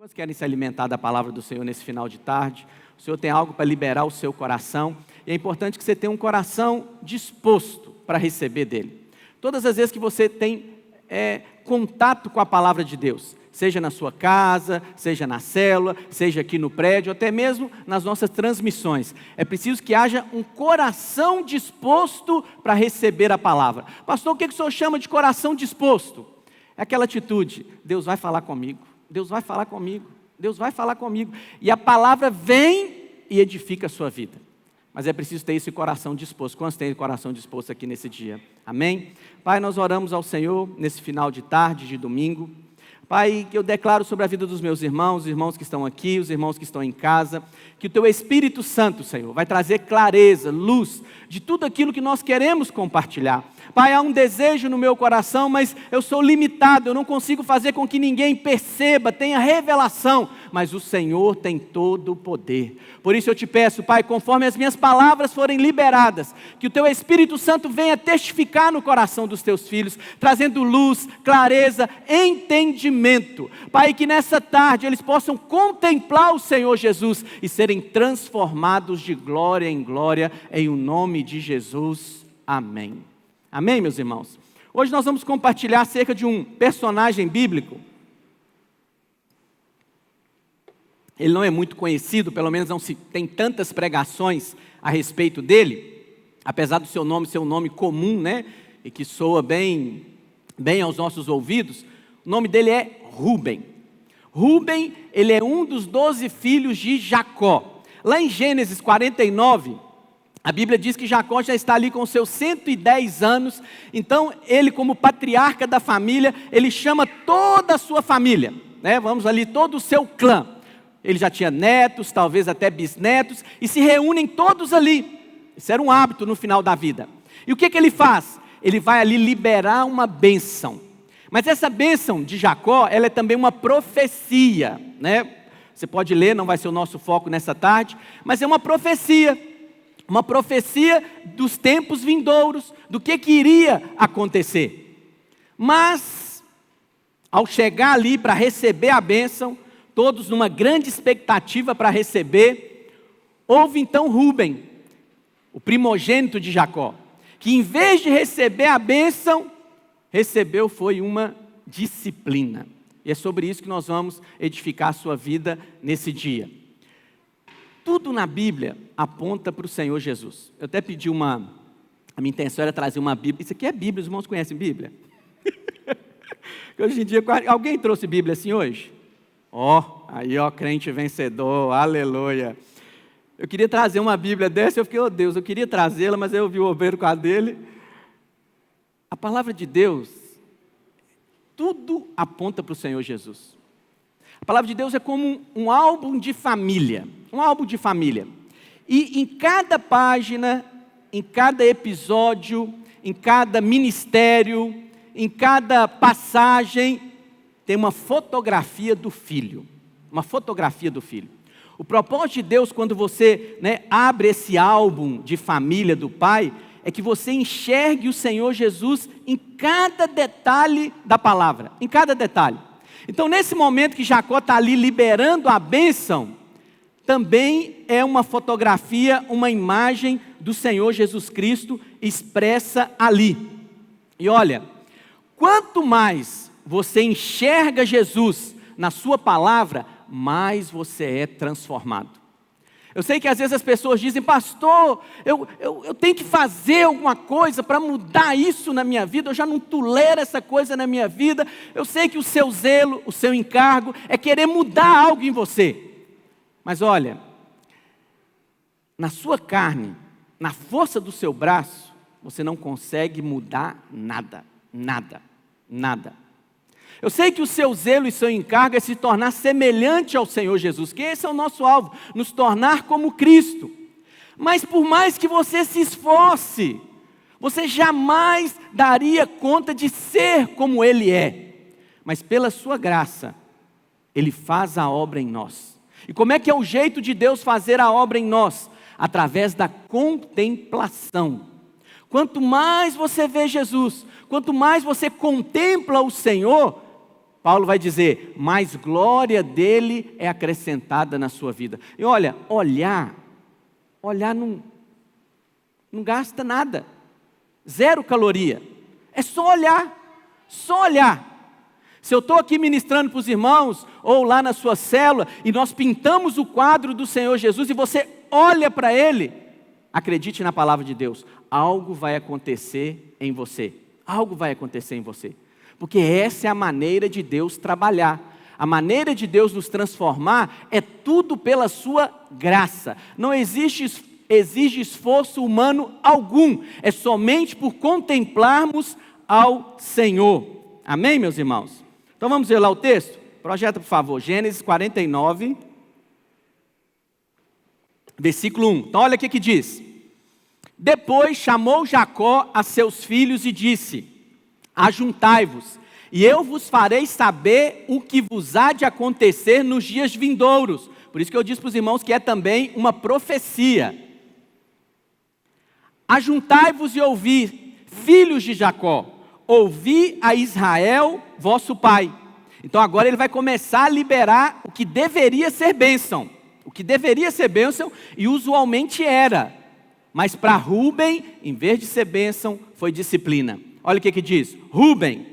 Quantos querem se alimentar da palavra do Senhor nesse final de tarde? O Senhor tem algo para liberar o seu coração. E é importante que você tenha um coração disposto para receber dele. Todas as vezes que você tem contato com a palavra de Deus, seja na sua casa, seja na célula, seja aqui no prédio, até mesmo nas nossas transmissões, é preciso que haja um coração disposto para receber a palavra. Pastor, o que o senhor chama de coração disposto? É aquela atitude: Deus vai falar comigo, Deus vai falar comigo, Deus vai falar comigo. E a palavra vem e edifica a sua vida. Mas é preciso ter esse coração disposto. Quantos têm coração disposto aqui nesse dia? Amém? Pai, nós oramos ao Senhor nesse final de tarde, de domingo. Pai, que eu declaro sobre a vida dos meus irmãos, os irmãos que estão aqui, os irmãos que estão em casa, que o Teu Espírito Santo, Senhor, vai trazer clareza, luz, de tudo aquilo que nós queremos compartilhar. Pai, há um desejo no meu coração, mas eu sou limitado, eu não consigo fazer com que ninguém perceba, tenha revelação, mas o Senhor tem todo o poder. Por isso eu te peço, Pai, conforme as minhas palavras forem liberadas, que o Teu Espírito Santo venha testificar no coração dos Teus filhos, trazendo luz, clareza, entendimento. Pai, que nessa tarde eles possam contemplar o Senhor Jesus e serem transformados de glória em glória, em o nome de Jesus. Amém. Amém, meus irmãos? Hoje nós vamos compartilhar acerca de um personagem bíblico. Ele não é muito conhecido, pelo menos não se tem tantas pregações a respeito dele, apesar do seu nome ser um nome comum, né? E que soa bem aos nossos ouvidos. O nome dele é Rúben. Rúben, ele é um dos 12 filhos de Jacó. Lá em Gênesis 49, a Bíblia diz que Jacó já está ali com seus 110 anos, então ele, como patriarca da família, ele chama toda a sua família, né? Vamos ali, todo o seu clã. Ele já tinha netos, talvez até bisnetos, e se reúnem todos ali. Isso era um hábito no final da vida. E o que ele faz? Ele vai ali liberar uma bênção. Mas essa bênção de Jacó, ela é também uma profecia, né? Você pode ler, não vai ser o nosso foco nessa tarde, mas é uma profecia dos tempos vindouros, do que iria acontecer. Mas, ao chegar ali para receber a bênção, todos numa grande expectativa para receber, houve então Rúben, o primogênito de Jacó, que em vez de receber a bênção, recebeu foi uma disciplina. E é sobre isso que nós vamos edificar a sua vida nesse dia. Tudo na Bíblia aponta para o Senhor Jesus. Eu até pedi a minha intenção era trazer uma Bíblia. Isso aqui é Bíblia, os irmãos conhecem Bíblia? Hoje em dia, alguém trouxe Bíblia assim hoje? Aí crente vencedor, aleluia. Eu queria trazer uma Bíblia dessa, eu fiquei, Deus, eu queria trazê-la, mas eu vi o obreiro com a dele. A palavra de Deus, tudo aponta para o Senhor Jesus. A palavra de Deus é como um álbum de família, E em cada página, em cada episódio, em cada ministério, em cada passagem, tem uma fotografia do filho. O propósito de Deus, quando você abre esse álbum de família do Pai, é que você enxergue o Senhor Jesus em cada detalhe da palavra, em cada detalhe. Então, nesse momento que Jacó está ali liberando a bênção, também é uma fotografia, uma imagem do Senhor Jesus Cristo expressa ali. E olha, quanto mais você enxerga Jesus na sua palavra, mais você é transformado. Eu sei que às vezes as pessoas dizem, pastor, eu tenho que fazer alguma coisa para mudar isso na minha vida, eu já não tolero essa coisa na minha vida. Eu sei que o seu zelo, o seu encargo é querer mudar algo em você. Mas olha, na sua carne, na força do seu braço, você não consegue mudar nada. Eu sei que o seu zelo e seu encargo é se tornar semelhante ao Senhor Jesus, que esse é o nosso alvo, nos tornar como Cristo. Mas por mais que você se esforce, você jamais daria conta de ser como Ele é. Mas pela sua graça, Ele faz a obra em nós. E como é que é o jeito de Deus fazer a obra em nós? Através da contemplação. Quanto mais você vê Jesus, quanto mais você contempla o Senhor, Paulo vai dizer, mais glória dele é acrescentada na sua vida. E olha, olhar não gasta nada, 0 caloria, é só olhar. Se eu estou aqui ministrando para os irmãos, ou lá na sua célula, e nós pintamos o quadro do Senhor Jesus, e você olha para ele, acredite na palavra de Deus, algo vai acontecer em você, porque essa é a maneira de Deus trabalhar, a maneira de Deus nos transformar, é tudo pela sua graça, não exige esforço humano algum, é somente por contemplarmos ao Senhor, amém, meus irmãos? Então vamos ver lá o texto? Projeta, por favor, Gênesis 49, versículo 1. Então olha o que diz. Depois chamou Jacó a seus filhos e disse, ajuntai-vos, e eu vos farei saber o que vos há de acontecer nos dias vindouros. Por isso que eu disse para os irmãos que é também uma profecia. Ajuntai-vos e ouvi, filhos de Jacó, ouvi a Israel, vosso pai. Então agora ele vai começar a liberar o que deveria ser bênção. E usualmente era. Mas para Rúben, em vez de ser bênção, foi disciplina. Olha o que diz. Rúben,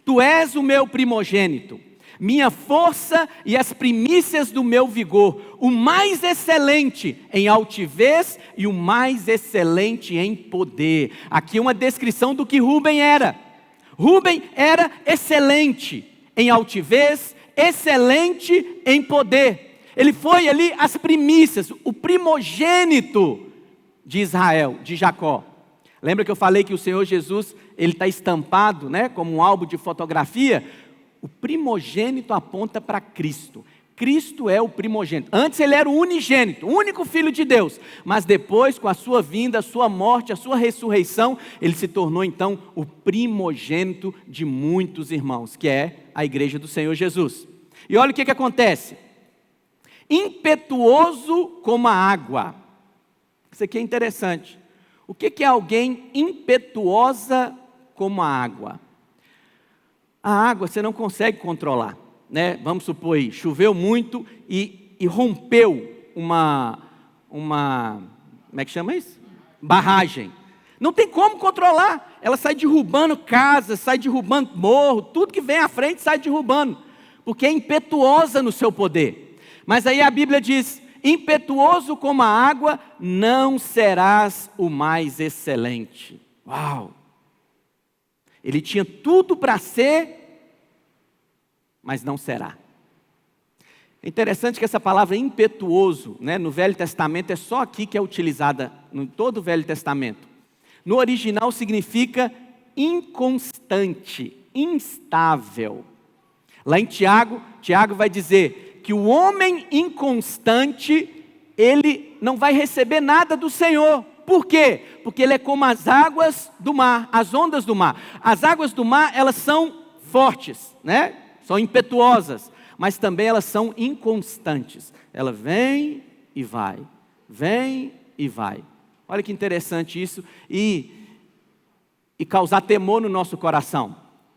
tu és o meu primogênito, minha força e as primícias do meu vigor, o mais excelente em altivez e o mais excelente em poder. Aqui uma descrição do que Rúben era. Rúben era excelente em altivez, excelente em poder. Ele foi ali as primícias, o primogênito de Israel, de Jacó. Lembra que eu falei que o Senhor Jesus, ele está estampado, né, como um álbum de fotografia? O primogênito aponta para Cristo. Cristo é o primogênito. Antes ele era o unigênito, o único filho de Deus. Mas depois, com a sua vinda, a sua morte, a sua ressurreição, ele se tornou então o primogênito de muitos irmãos, que é a igreja do Senhor Jesus. E olha o que acontece. Impetuoso como a água. Isso aqui é interessante. O que é alguém impetuosa como a água? A água você não consegue controlar. Né? Vamos supor aí, choveu muito e rompeu uma, como é que chama isso? Barragem. Não tem como controlar, ela sai derrubando casas, sai derrubando morro, tudo que vem à frente sai derrubando, porque é impetuosa no seu poder. Mas aí a Bíblia diz, impetuoso como a água, não serás o mais excelente. Uau! Ele tinha tudo para ser, mas não será. É interessante que essa palavra impetuoso, né, no Velho Testamento, é só aqui que é utilizada, em todo o Velho Testamento. No original significa inconstante, instável. Lá em Tiago vai dizer que o homem inconstante, ele não vai receber nada do Senhor. Por quê? Porque ele é como as águas do mar, as ondas do mar. As águas do mar, elas são fortes, né? São impetuosas, mas também elas são inconstantes. Ela vem e vai, vem e vai. Olha que interessante isso, e causar temor no nosso coração,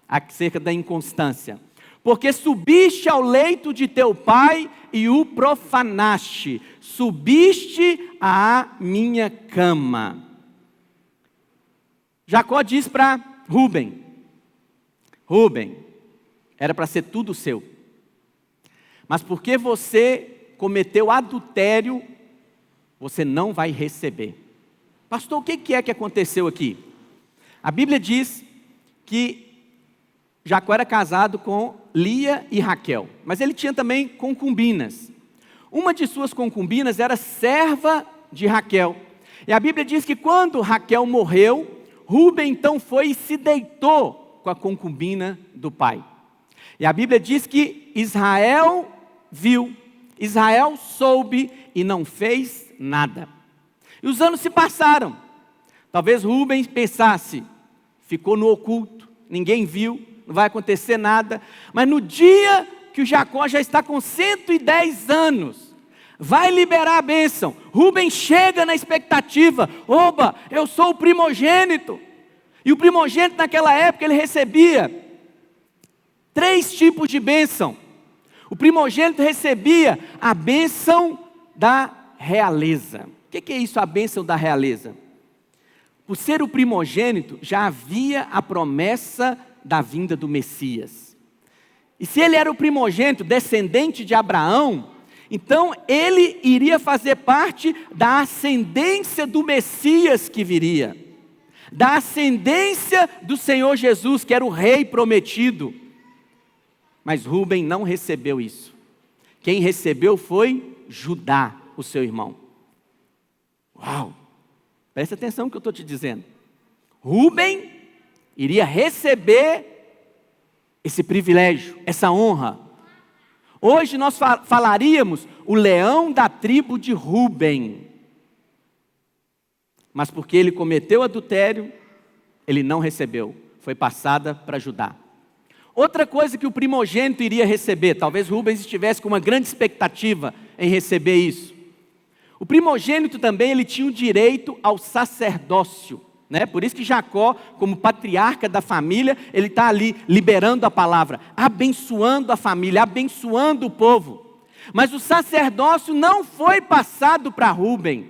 acerca da inconstância. Porque subiste ao leito de teu pai e o profanaste, subiste à minha cama. Jacó diz para Rúben, era para ser tudo seu, mas porque você cometeu adultério, você não vai receber. Pastor, o que é que aconteceu aqui? A Bíblia diz que Jacó era casado com Lia e Raquel, mas ele tinha também concubinas. Uma de suas concubinas era serva de Raquel, e a Bíblia diz que quando Raquel morreu, Rúben então foi e se deitou com a concubina do pai. E a Bíblia diz que Israel viu, Israel soube e não fez nada. E os anos se passaram. Talvez Rúben pensasse, ficou no oculto, ninguém viu, não vai acontecer nada. Mas no dia que o Jacó já está com 110 anos, vai liberar a bênção. Rúben chega na expectativa, oba, eu sou o primogênito. E o primogênito naquela época ele recebia 3 tipos de bênção. O primogênito recebia a bênção da realeza. O que é isso, a bênção da realeza? Por ser o primogênito, já havia a promessa da vinda do Messias. E se ele era o primogênito, descendente de Abraão, então ele iria fazer parte da ascendência do Messias que viria, da ascendência do Senhor Jesus, que era o rei prometido. Mas Rúben não recebeu isso. Quem recebeu foi Judá, o seu irmão. Uau! Presta atenção no que eu estou te dizendo. Rúben iria receber esse privilégio, essa honra. Hoje nós falaríamos o leão da tribo de Rúben. Mas porque ele cometeu adultério, ele não recebeu. Foi passada para Judá. Outra coisa que o primogênito iria receber, talvez Rubens estivesse com uma grande expectativa em receber isso. O primogênito também, ele tinha o direito ao sacerdócio, né? Por isso que Jacó, como patriarca da família, ele está ali liberando a palavra, abençoando a família, abençoando o povo. Mas o sacerdócio não foi passado para Rúben.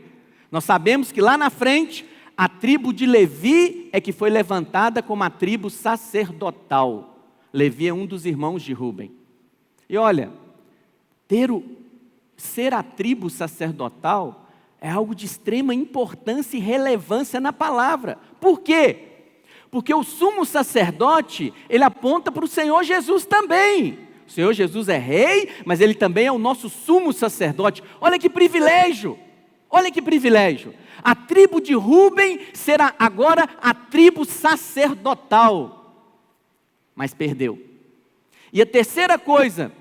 Nós sabemos que lá na frente, a tribo de Levi é que foi levantada como a tribo sacerdotal. Levi é um dos irmãos de Rúben. E olha, ser a tribo sacerdotal é algo de extrema importância e relevância na palavra. Por quê? Porque o sumo sacerdote, ele aponta para o Senhor Jesus também. O Senhor Jesus é rei, mas ele também é o nosso sumo sacerdote. Olha que privilégio! Olha que privilégio! A tribo de Rúben será agora a tribo sacerdotal. Mas perdeu. E a terceira coisa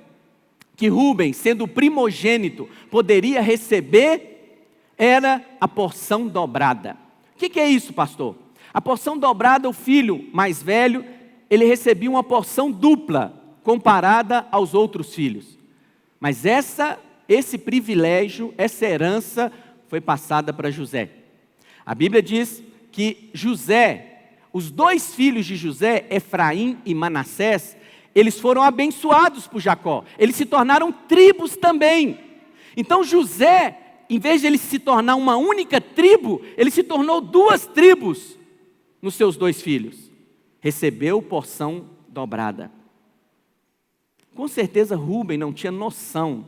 que Rúben, sendo o primogênito, poderia receber, era a porção dobrada. O que é isso, pastor? A porção dobrada, o filho mais velho, ele recebia uma porção dupla, comparada aos outros filhos. Mas esse privilégio, essa herança, foi passada para José. A Bíblia diz que José, os 2 filhos de José, Efraim e Manassés, eles foram abençoados por Jacó. Eles se tornaram tribos também. Então José, em vez de ele se tornar uma única tribo, ele se tornou 2 tribos nos seus 2 filhos. Recebeu porção dobrada. Com certeza Rúben não tinha noção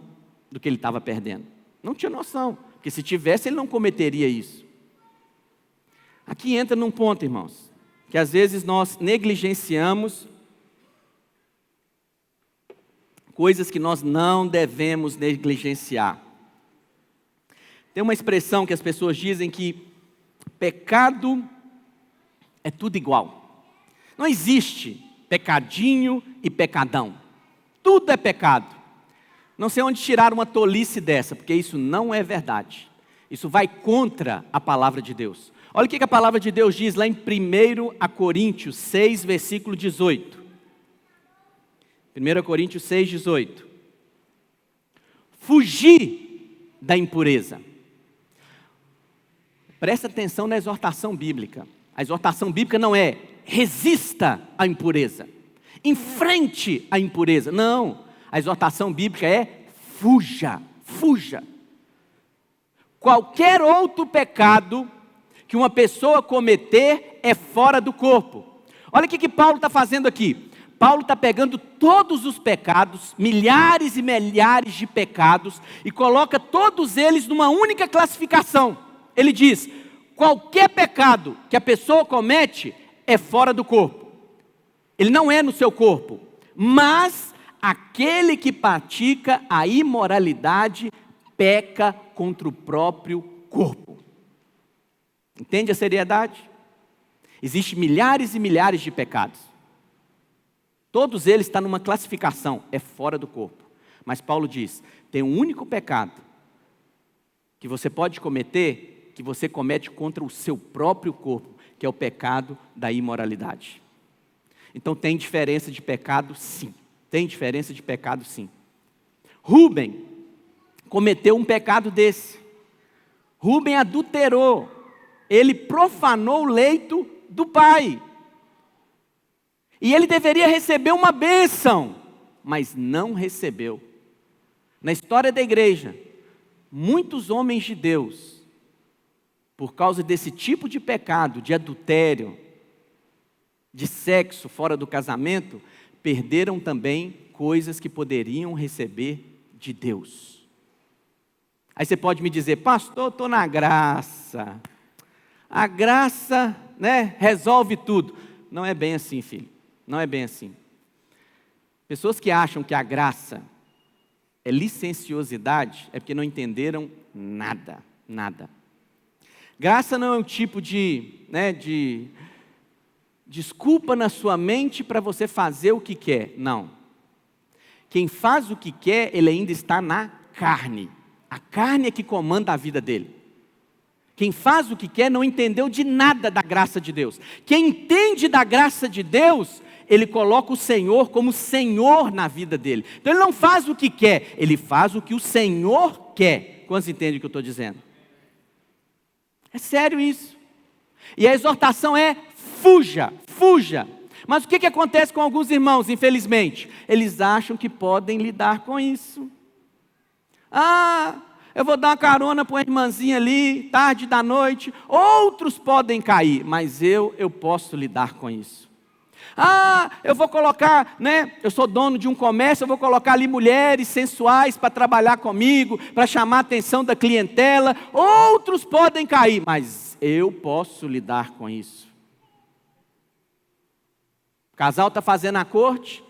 do que ele estava perdendo. Não tinha noção, porque se tivesse ele não cometeria isso. Aqui entra num ponto, irmãos, que às vezes nós negligenciamos coisas que nós não devemos negligenciar. Tem uma expressão que as pessoas dizem que pecado é tudo igual. Não existe pecadinho e pecadão. Tudo é pecado. Não sei onde tirar uma tolice dessa, porque isso não é verdade. Isso vai contra a palavra de Deus. Olha o que a palavra de Deus diz lá em 1 Coríntios 6, versículo 18. 1 Coríntios 6, 18. Fugir da impureza. Presta atenção na exortação bíblica. A exortação bíblica não é resista à impureza, enfrente a impureza. Não, a exortação bíblica é fuja, fuja. Qualquer outro pecado que uma pessoa cometer é fora do corpo. Olha o que Paulo está fazendo aqui. Paulo está pegando todos os pecados, milhares e milhares de pecados, e coloca todos eles numa única classificação. Ele diz, qualquer pecado que a pessoa comete é fora do corpo. Ele não é no seu corpo, mas aquele que pratica a imoralidade peca contra o próprio corpo. Entende a seriedade? Existem milhares e milhares de pecados. Todos eles estão numa classificação, é fora do corpo. Mas Paulo diz, tem um único pecado que você pode cometer, que você comete contra o seu próprio corpo, que é o pecado da imoralidade. Então tem diferença de pecado, sim. Tem diferença de pecado, sim. Rúben cometeu um pecado desse. Rúben adulterou. Ele profanou o leito do pai. E ele deveria receber uma bênção, mas não recebeu. Na história da igreja, muitos homens de Deus, por causa desse tipo de pecado, de adultério, de sexo fora do casamento, perderam também coisas que poderiam receber de Deus. Aí você pode me dizer, pastor, estou na graça. A graça, resolve tudo. Não é bem assim, filho. Não é bem assim. Pessoas que acham que a graça é licenciosidade, é porque não entenderam nada, nada. Graça não é um tipo de desculpa na sua mente para você fazer o que quer. Não. Quem faz o que quer, ele ainda está na carne. A carne é que comanda a vida dele. Quem faz o que quer não entendeu de nada da graça de Deus. Quem entende da graça de Deus, ele coloca o Senhor como Senhor na vida dele. Então ele não faz o que quer, ele faz o que o Senhor quer. Quantos entendem o que eu estou dizendo? É sério isso. E a exortação é: fuja, fuja. Mas o que acontece com alguns irmãos, infelizmente? Eles acham que podem lidar com isso. Eu vou dar uma carona para uma irmãzinha ali, tarde da noite. Outros podem cair, mas eu posso lidar com isso. Eu vou colocar, eu sou dono de um comércio, eu vou colocar ali mulheres sensuais para trabalhar comigo, para chamar a atenção da clientela. Outros podem cair, mas eu posso lidar com isso. O casal está fazendo a corte.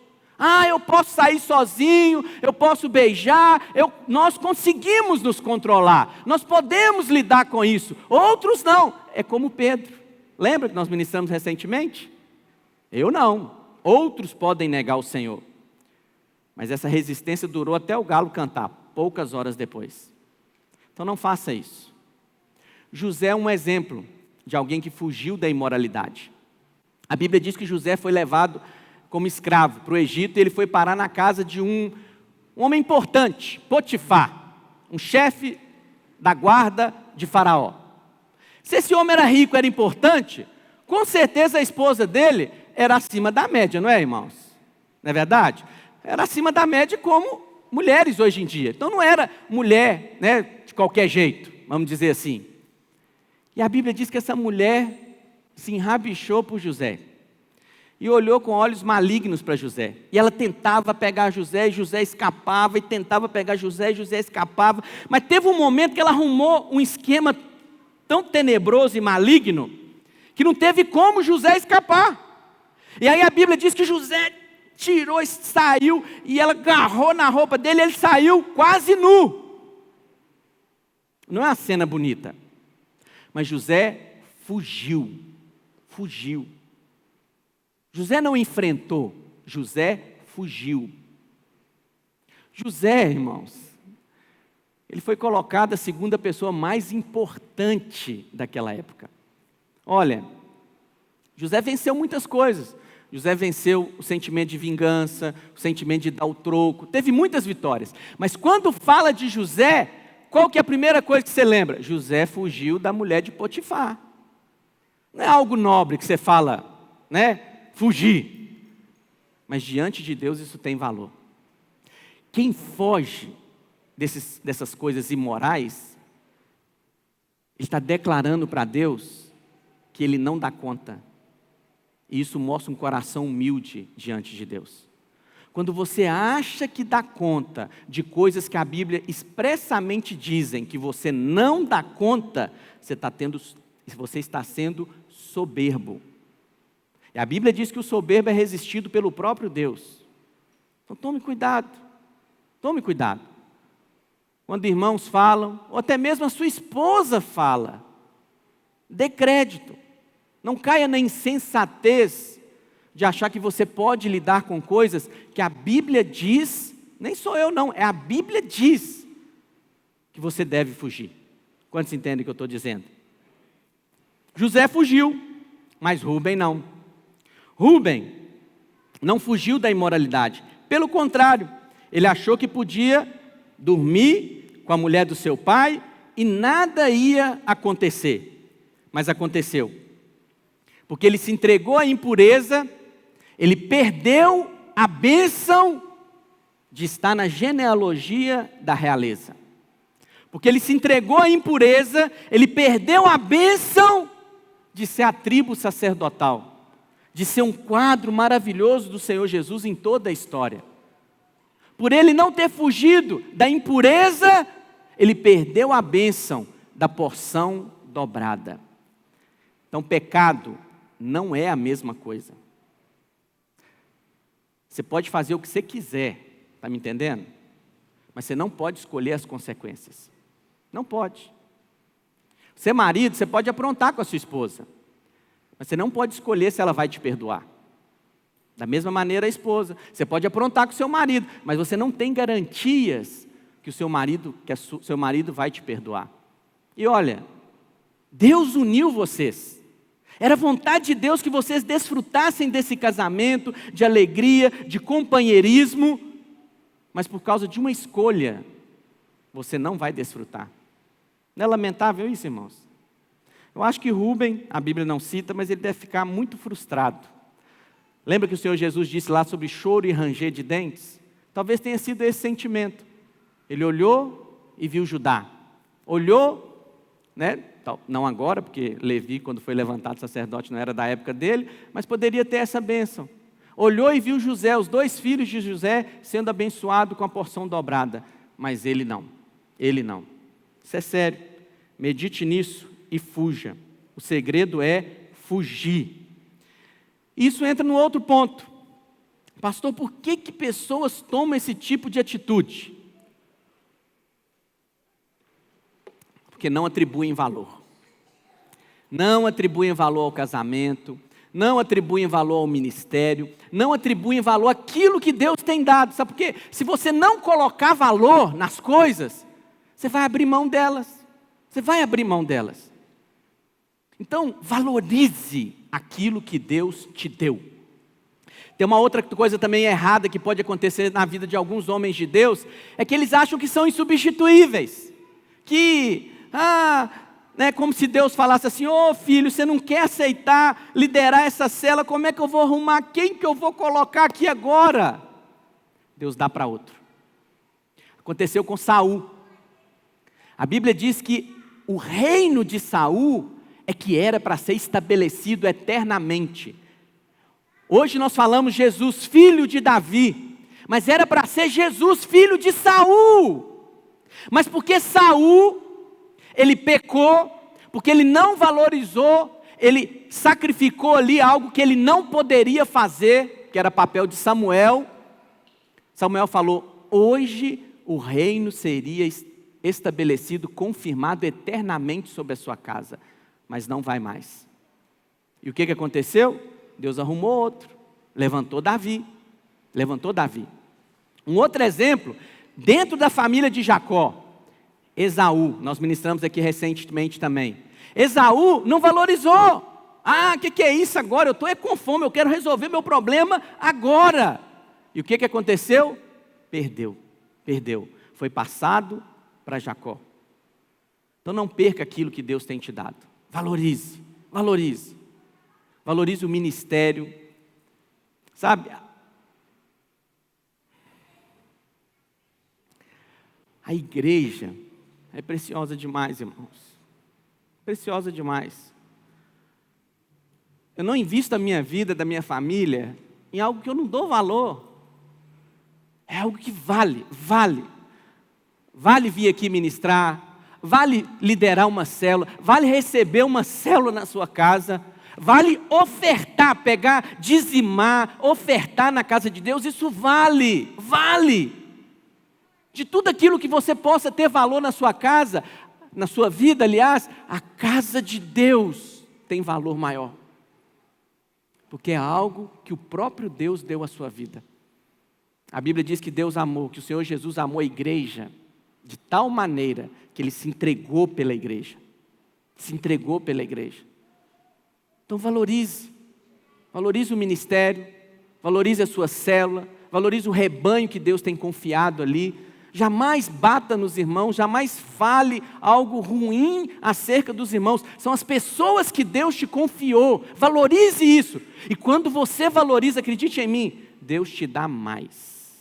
Eu posso sair sozinho, eu posso beijar, nós conseguimos nos controlar, nós podemos lidar com isso. Outros não, é como Pedro. Lembra que nós ministramos recentemente? Eu não, outros podem negar o Senhor. Mas essa resistência durou até o galo cantar, poucas horas depois. Então não faça isso. José é um exemplo de alguém que fugiu da imoralidade. A Bíblia diz que José foi levado como escravo para o Egito, e ele foi parar na casa de um homem importante, Potifar, um chefe da guarda de Faraó. Se esse homem era rico, era importante, com certeza a esposa dele era acima da média, não é, irmãos? Não é verdade? Era acima da média como mulheres hoje em dia. Então não era mulher, de qualquer jeito, vamos dizer assim. E a Bíblia diz que essa mulher se enrabichou por José. E olhou com olhos malignos para José. E ela tentava pegar José, e José escapava, e tentava pegar José, e José escapava. Mas teve um momento que ela arrumou um esquema tão tenebroso e maligno, que não teve como José escapar. E aí a Bíblia diz que José tirou e saiu, e ela agarrou na roupa dele, e ele saiu quase nu. Não é uma cena bonita. Mas José fugiu. José não enfrentou, José fugiu. José, irmãos, ele foi colocado a segunda pessoa mais importante daquela época. Olha, José venceu muitas coisas. José venceu o sentimento de vingança, o sentimento de dar o troco, teve muitas vitórias. Mas quando fala de José, qual que é a primeira coisa que você lembra? José fugiu da mulher de Potifar. Não é algo nobre que você fala, fugir. Mas diante de Deus isso tem valor. Quem foge dessas coisas imorais, ele está declarando para Deus que ele não dá conta. E isso mostra um coração humilde diante de Deus. Quando você acha que dá conta de coisas que a Bíblia expressamente dizem que você não dá conta, você está sendo soberbo. E a Bíblia diz que o soberbo é resistido pelo próprio Deus. Então tome cuidado. Tome cuidado. Quando irmãos falam, ou até mesmo a sua esposa fala, dê crédito. Não caia na insensatez de achar que você pode lidar com coisas que a Bíblia diz, nem sou eu não, é a Bíblia diz que você deve fugir. Quantos entendem o que eu estou dizendo? José fugiu, mas Rúben não. Rúben não fugiu da imoralidade. Pelo contrário, ele achou que podia dormir com a mulher do seu pai e nada ia acontecer. Mas aconteceu. Porque ele se entregou à impureza, Ele perdeu a bênção de estar na genealogia da realeza. Porque ele se entregou à impureza, ele perdeu a bênção de ser a tribo sacerdotal, de ser um quadro maravilhoso do Senhor Jesus em toda a história. Por ele não ter fugido da impureza, ele perdeu a bênção da porção dobrada. Então, pecado não é a mesma coisa. Você pode fazer o que você quiser, está me entendendo? Mas você não pode escolher as consequências. Não pode. Você é marido, você pode aprontar com a sua esposa, mas você não pode escolher se ela vai te perdoar. Da mesma maneira a esposa, você pode aprontar com o seu marido, mas você não tem garantias que o seu marido vai te perdoar. E olha, Deus uniu vocês. Era vontade de Deus que vocês desfrutassem desse casamento, de alegria, de companheirismo, mas por causa de uma escolha, você não vai desfrutar. Não é lamentável isso, irmãos? Eu acho que Rubem, a Bíblia não cita, mas ele deve ficar muito frustrado. Lembra que o Senhor Jesus disse lá sobre choro e ranger de dentes? Talvez tenha sido esse sentimento. Ele olhou e viu Judá. Olhou, né? Não agora, porque Levi, quando foi levantado sacerdote, não era da época dele, mas poderia ter essa bênção. Olhou e viu José, os 2 filhos de José, sendo abençoados com a porção dobrada. Mas ele não. Ele não. Isso é sério. Medite nisso e fuja. O segredo é fugir. Isso entra no outro ponto. Pastor, por que pessoas tomam esse tipo de atitude? Porque não atribuem valor. Não atribuem valor ao casamento, não atribuem valor ao ministério, não atribuem valor àquilo que Deus tem dado. Sabe por quê? Se você não colocar valor nas coisas, você vai abrir mão delas. Você vai abrir mão delas. Então, valorize aquilo que Deus te deu. Tem uma outra coisa também errada que pode acontecer na vida de alguns homens de Deus, é que eles acham que são insubstituíveis. Que, como se Deus falasse assim, filho, você não quer aceitar liderar essa cela, como é que eu vou arrumar? Quem que eu vou colocar aqui agora? Deus dá para outro. Aconteceu com Saul. A Bíblia diz que o reino de Saul é que era para ser estabelecido eternamente. Hoje nós falamos Jesus, filho de Davi, mas era para ser Jesus, filho de Saul. Mas porque Saul, ele pecou, porque ele não valorizou, ele sacrificou ali algo que ele não poderia fazer, que era papel de Samuel. Samuel falou, hoje o reino seria estabelecido, confirmado eternamente sobre a sua casa, mas não vai mais. E o que aconteceu? Deus arrumou outro, levantou Davi. Um outro exemplo, dentro da família de Jacó, Esaú, nós ministramos aqui recentemente também. Esaú não valorizou. O que é isso agora? Eu estou com fome, eu quero resolver meu problema agora. E o que aconteceu? Perdeu. Foi passado para Jacó. Então não perca aquilo que Deus tem te dado. Valorize. Valorize o ministério. Sabe? A igreja é preciosa demais, irmãos. Preciosa demais. Eu não invisto a minha vida, da minha família, em algo que eu não dou valor. É algo que vale. Vale vir aqui ministrar, vale liderar uma célula, vale receber uma célula na sua casa, vale ofertar, pegar, dizimar, ofertar na casa de Deus, isso vale. De tudo aquilo que você possa ter valor na sua casa, na sua vida, aliás, a casa de Deus tem valor maior. Porque é algo que o próprio Deus deu à sua vida. A Bíblia diz que Deus amou, que o Senhor Jesus amou a igreja de tal maneira que Ele se entregou pela igreja. Então valorize o ministério, valorize a sua célula, valorize o rebanho que Deus tem confiado ali, Jamais bata nos irmãos, jamais fale algo ruim acerca dos irmãos. São as pessoas que Deus te confiou. Valorize isso. E quando você valoriza, acredite em mim, Deus te dá mais.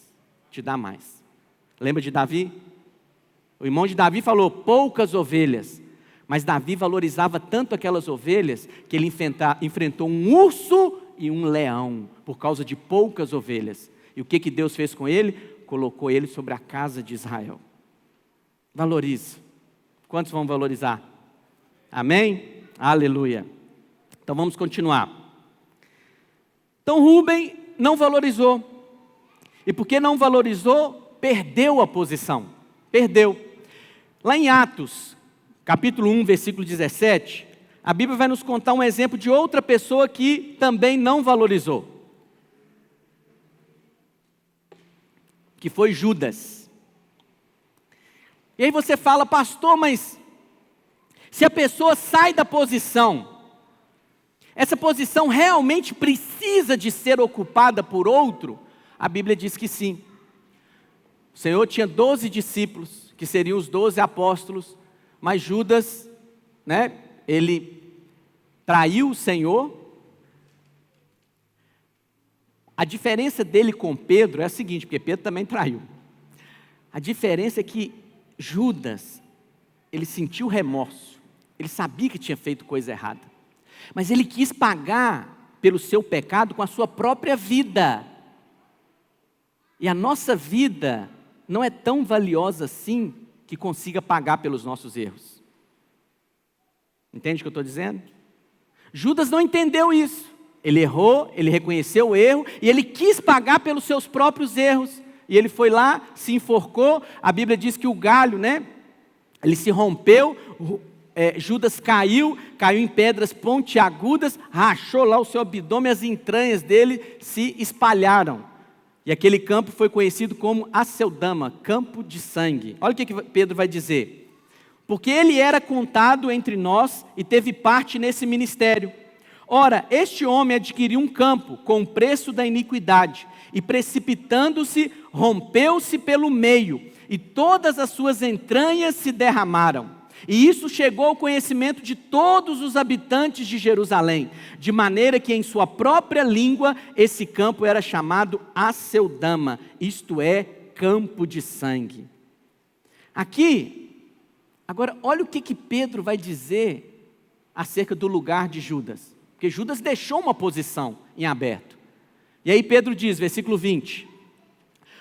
Te dá mais. Lembra de Davi? O irmão de Davi falou, poucas ovelhas. Mas Davi valorizava tanto aquelas ovelhas que ele enfrentou um urso e um leão por causa de poucas ovelhas. E o que Deus fez com ele? Colocou ele sobre a casa de Israel. Valorize. Quantos vão valorizar? Amém? Aleluia. Então vamos continuar. Então Rúben não valorizou. E porque não valorizou, perdeu a posição. Perdeu. Lá em Atos, capítulo 1, versículo 17, a Bíblia vai nos contar um exemplo de outra pessoa que também não valorizou. Que foi Judas. E aí você fala, pastor, mas se a pessoa sai da posição, essa posição realmente precisa de ser ocupada por outro? A Bíblia diz que sim. O Senhor tinha 12 discípulos, que seriam os 12 apóstolos, mas Judas, ele traiu o Senhor. A diferença dele com Pedro é a seguinte, porque Pedro também traiu. A diferença é que Judas, ele sentiu remorso, ele sabia que tinha feito coisa errada, mas ele quis pagar pelo seu pecado com a sua própria vida. E a nossa vida não é tão valiosa assim que consiga pagar pelos nossos erros. Entende o que eu estou dizendo? Judas não entendeu isso. Ele errou, ele reconheceu o erro e ele quis pagar pelos seus próprios erros. E ele foi lá, se enforcou. A Bíblia diz que o galho, ele se rompeu. Judas caiu em pedras pontiagudas, rachou lá o seu abdômen, as entranhas dele se espalharam. E aquele campo foi conhecido como Aceldama, campo de sangue. Olha o que Pedro vai dizer. Porque ele era contado entre nós e teve parte nesse ministério. Ora, este homem adquiriu um campo com o preço da iniquidade, e precipitando-se, rompeu-se pelo meio, e todas as suas entranhas se derramaram. E isso chegou ao conhecimento de todos os habitantes de Jerusalém, de maneira que em sua própria língua esse campo era chamado Aceldama, isto é, campo de sangue. Aqui, agora olha o que Pedro vai dizer acerca do lugar de Judas. Porque Judas deixou uma posição em aberto. E aí Pedro diz, versículo 20.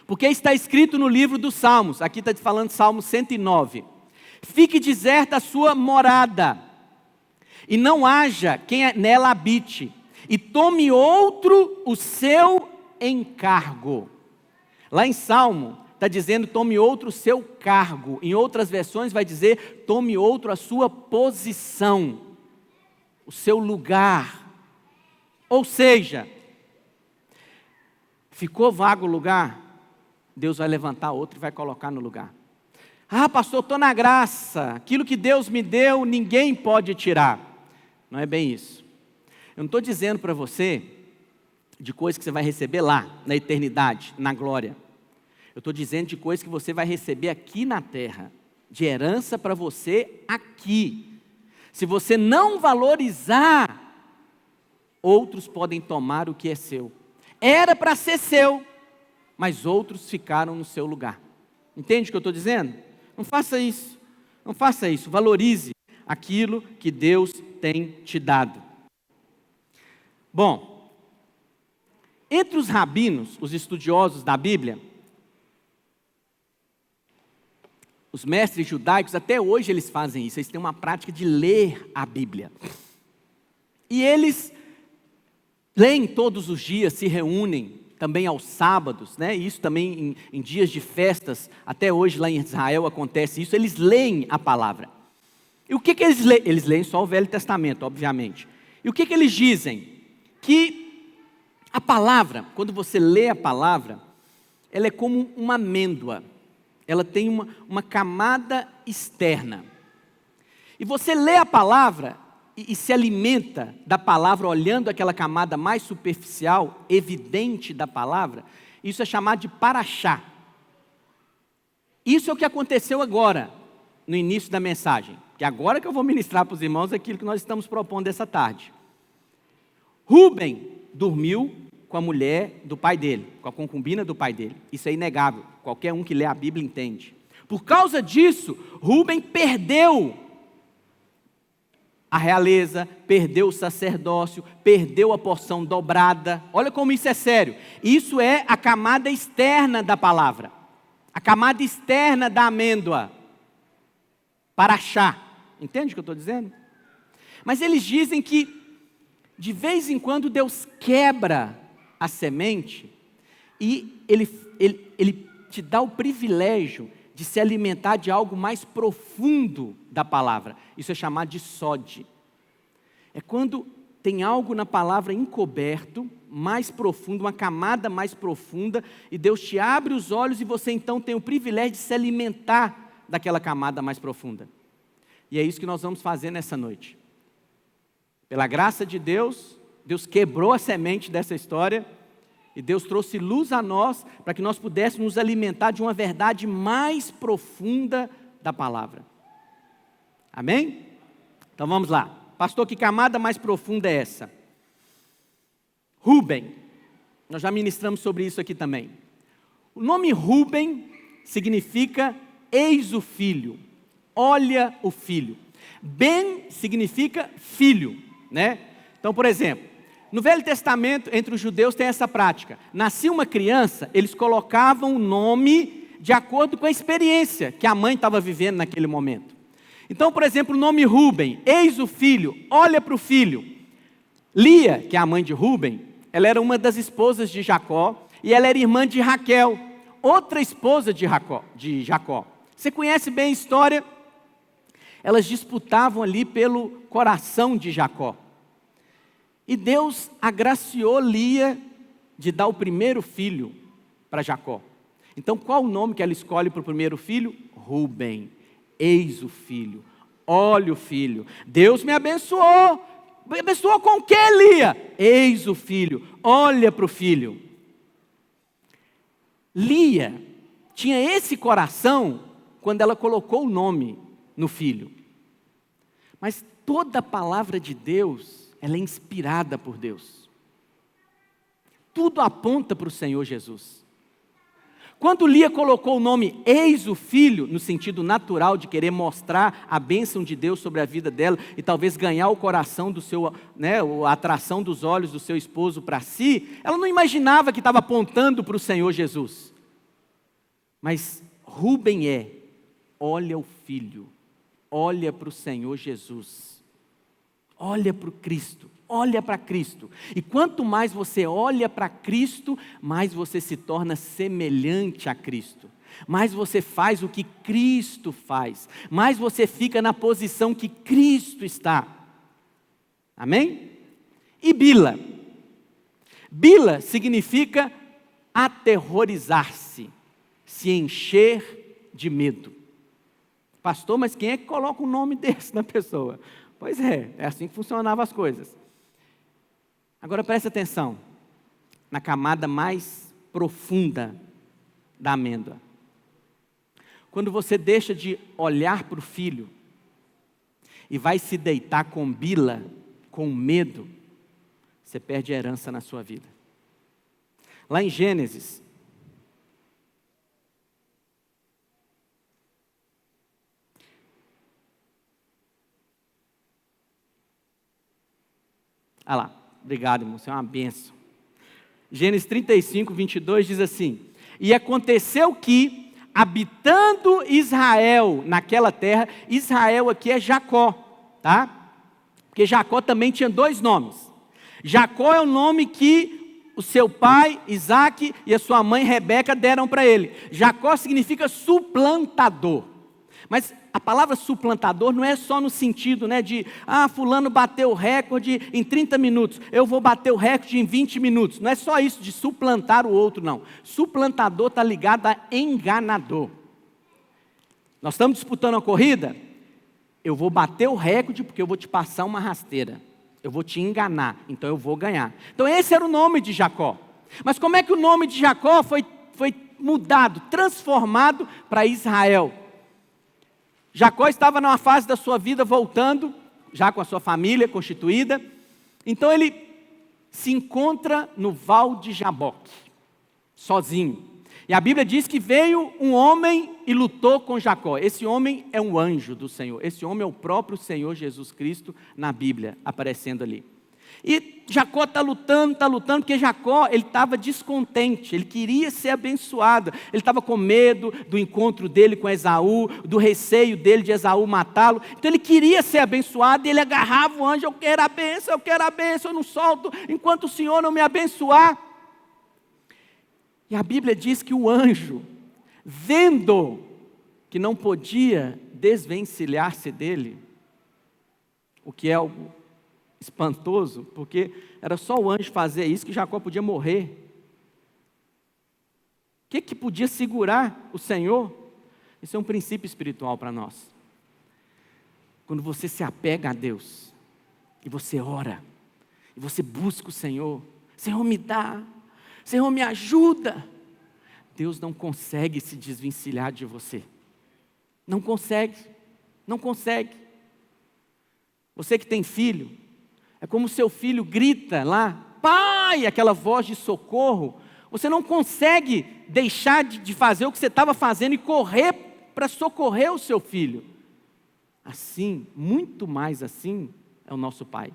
Porque está escrito no livro dos Salmos, aqui está falando Salmo 109. Fique deserta a sua morada, e não haja quem nela habite, e tome outro o seu encargo. Lá em Salmo, está dizendo tome outro o seu cargo. Em outras versões vai dizer tome outro a sua posição, o seu lugar. Ou seja, ficou vago o lugar, Deus vai levantar outro e vai colocar no lugar. Ah, pastor, estou na graça, aquilo que Deus me deu, ninguém pode tirar. Não é bem isso. Eu não estou dizendo para você de coisas que você vai receber lá, na eternidade, na glória. Eu estou dizendo de coisas que você vai receber aqui na terra, de herança para você aqui. Se você não valorizar, outros podem tomar o que é seu. Era para ser seu, mas outros ficaram no seu lugar. Entende o que eu estou dizendo? Não faça isso, não faça isso, valorize aquilo que Deus tem te dado. Bom, entre os rabinos, os estudiosos da Bíblia, os mestres judaicos, até hoje eles fazem isso, eles têm uma prática de ler a Bíblia. E eles leem todos os dias, se reúnem, também aos sábados, e isso também em dias de festas, até hoje lá em Israel acontece isso, eles leem a palavra. E o que eles leem? Eles leem só o Velho Testamento, obviamente. E o que eles dizem? Que a palavra, quando você lê a palavra, ela é como uma amêndoa, ela tem uma camada externa. E você lê a palavra e se alimenta da palavra, olhando aquela camada mais superficial, evidente da palavra, isso é chamado de paraxá. Isso é o que aconteceu agora, no início da mensagem. Que agora que eu vou ministrar para os irmãos aquilo que nós estamos propondo essa tarde. Rúben dormiu com a mulher do pai dele, com a concubina do pai dele. Isso é inegável, qualquer um que lê a Bíblia entende. Por causa disso, Rúben perdeu a realeza, perdeu o sacerdócio, perdeu a porção dobrada. Olha como isso é sério. Isso é a camada externa da palavra. A camada externa da amêndoa. Paraxá. Entende o que eu estou dizendo? Mas eles dizem que, de vez em quando, Deus quebra a semente e Ele te dá o privilégio de se alimentar de algo mais profundo da palavra. Isso é chamado de sode. É quando tem algo na palavra encoberto, mais profundo, uma camada mais profunda, e Deus te abre os olhos e você então tem o privilégio de se alimentar daquela camada mais profunda. E é isso que nós vamos fazer nessa noite. Pela graça de Deus, Deus quebrou a semente dessa história, e Deus trouxe luz a nós, para que nós pudéssemos nos alimentar de uma verdade mais profunda da palavra. Amém? Então vamos lá. Pastor, que camada mais profunda é essa? Rúben. Nós já ministramos sobre isso aqui também. O nome Rúben significa eis o filho. Olha o filho. Ben significa filho, né? Então, por exemplo, no Velho Testamento, entre os judeus tem essa prática. Nascia uma criança, eles colocavam o nome de acordo com a experiência que a mãe estava vivendo naquele momento. Então, por exemplo, o nome Rúben, eis o filho, olha para o filho. Lia, que é a mãe de Rúben, ela era uma das esposas de Jacó, e ela era irmã de Raquel, outra esposa de Jacó. Você conhece bem a história? Elas disputavam ali pelo coração de Jacó. E Deus agraciou Lia de dar o primeiro filho para Jacó. Então, qual o nome que ela escolhe para o primeiro filho? Rúben. Eis o filho. Olha o filho. Deus me abençoou. Me abençoou com o que, Lia? Eis o filho. Olha para o filho. Lia tinha esse coração quando ela colocou o nome no filho. Mas toda a palavra de Deus, ela é inspirada por Deus. Tudo aponta para o Senhor Jesus. Quando Lia colocou o nome eis o filho, no sentido natural de querer mostrar a bênção de Deus sobre a vida dela, e talvez ganhar o coração do seu, a atração dos olhos do seu esposo para si, ela não imaginava que estava apontando para o Senhor Jesus. Mas Rúben olha o filho, olha para o Senhor Jesus. Olha para o Cristo, olha para Cristo. E quanto mais você olha para Cristo, mais você se torna semelhante a Cristo. Mais você faz o que Cristo faz. Mais você fica na posição que Cristo está. Amém? E Bila. Bila significa aterrorizar-se, se encher de medo. Pastor, mas quem é que coloca um nome desse na pessoa? Pois é assim que funcionavam as coisas. Agora preste atenção, na camada mais profunda da amêndoa. Quando você deixa de olhar para o filho e vai se deitar com Bila, com medo, você perde a herança na sua vida. Lá em Gênesis, lá, obrigado, irmão, isso é uma bênção. Gênesis 35, 22 diz assim: e aconteceu que, habitando Israel naquela terra, Israel aqui é Jacó, tá? Porque Jacó também tinha dois nomes. Jacó é o nome que o seu pai, Isaac, e a sua mãe, Rebeca, deram para ele. Jacó significa suplantador. Mas a palavra suplantador não é só no sentido, de, fulano bateu o recorde em 30 minutos, eu vou bater o recorde em 20 minutos. Não é só isso de suplantar o outro, não. Suplantador está ligado a enganador. Nós estamos disputando uma corrida, eu vou bater o recorde porque eu vou te passar uma rasteira. Eu vou te enganar, então eu vou ganhar. Então esse era o nome de Jacó. Mas como é que o nome de Jacó foi mudado, transformado para Israel. Jacó estava numa fase da sua vida voltando, já com a sua família constituída. Então ele se encontra no Val de Jaboque, sozinho. E a Bíblia diz que veio um homem e lutou com Jacó. Esse homem é um anjo do Senhor. Esse homem é o próprio Senhor Jesus Cristo na Bíblia, aparecendo ali. E Jacó está lutando, porque Jacó, ele estava descontente, ele queria ser abençoado, ele estava com medo do encontro dele com Esaú, do receio dele de Esaú matá-lo, então ele queria ser abençoado, e ele agarrava o anjo, eu quero a bênção, eu não solto, enquanto o Senhor não me abençoar. E a Bíblia diz que o anjo, vendo que não podia desvencilhar-se dele, o que é algo espantoso, porque era só o anjo fazer isso que Jacó podia morrer. O que podia segurar o Senhor? Isso é um princípio espiritual para nós. Quando você se apega a Deus, e você ora, e você busca o Senhor, Senhor me dá, Senhor me ajuda, Deus não consegue se desvencilhar de você. Não consegue. Você que tem filho, é como o seu filho grita lá, pai, aquela voz de socorro, você não consegue deixar de fazer o que você estava fazendo e correr para socorrer o seu filho. Assim, muito mais assim, é o nosso Pai.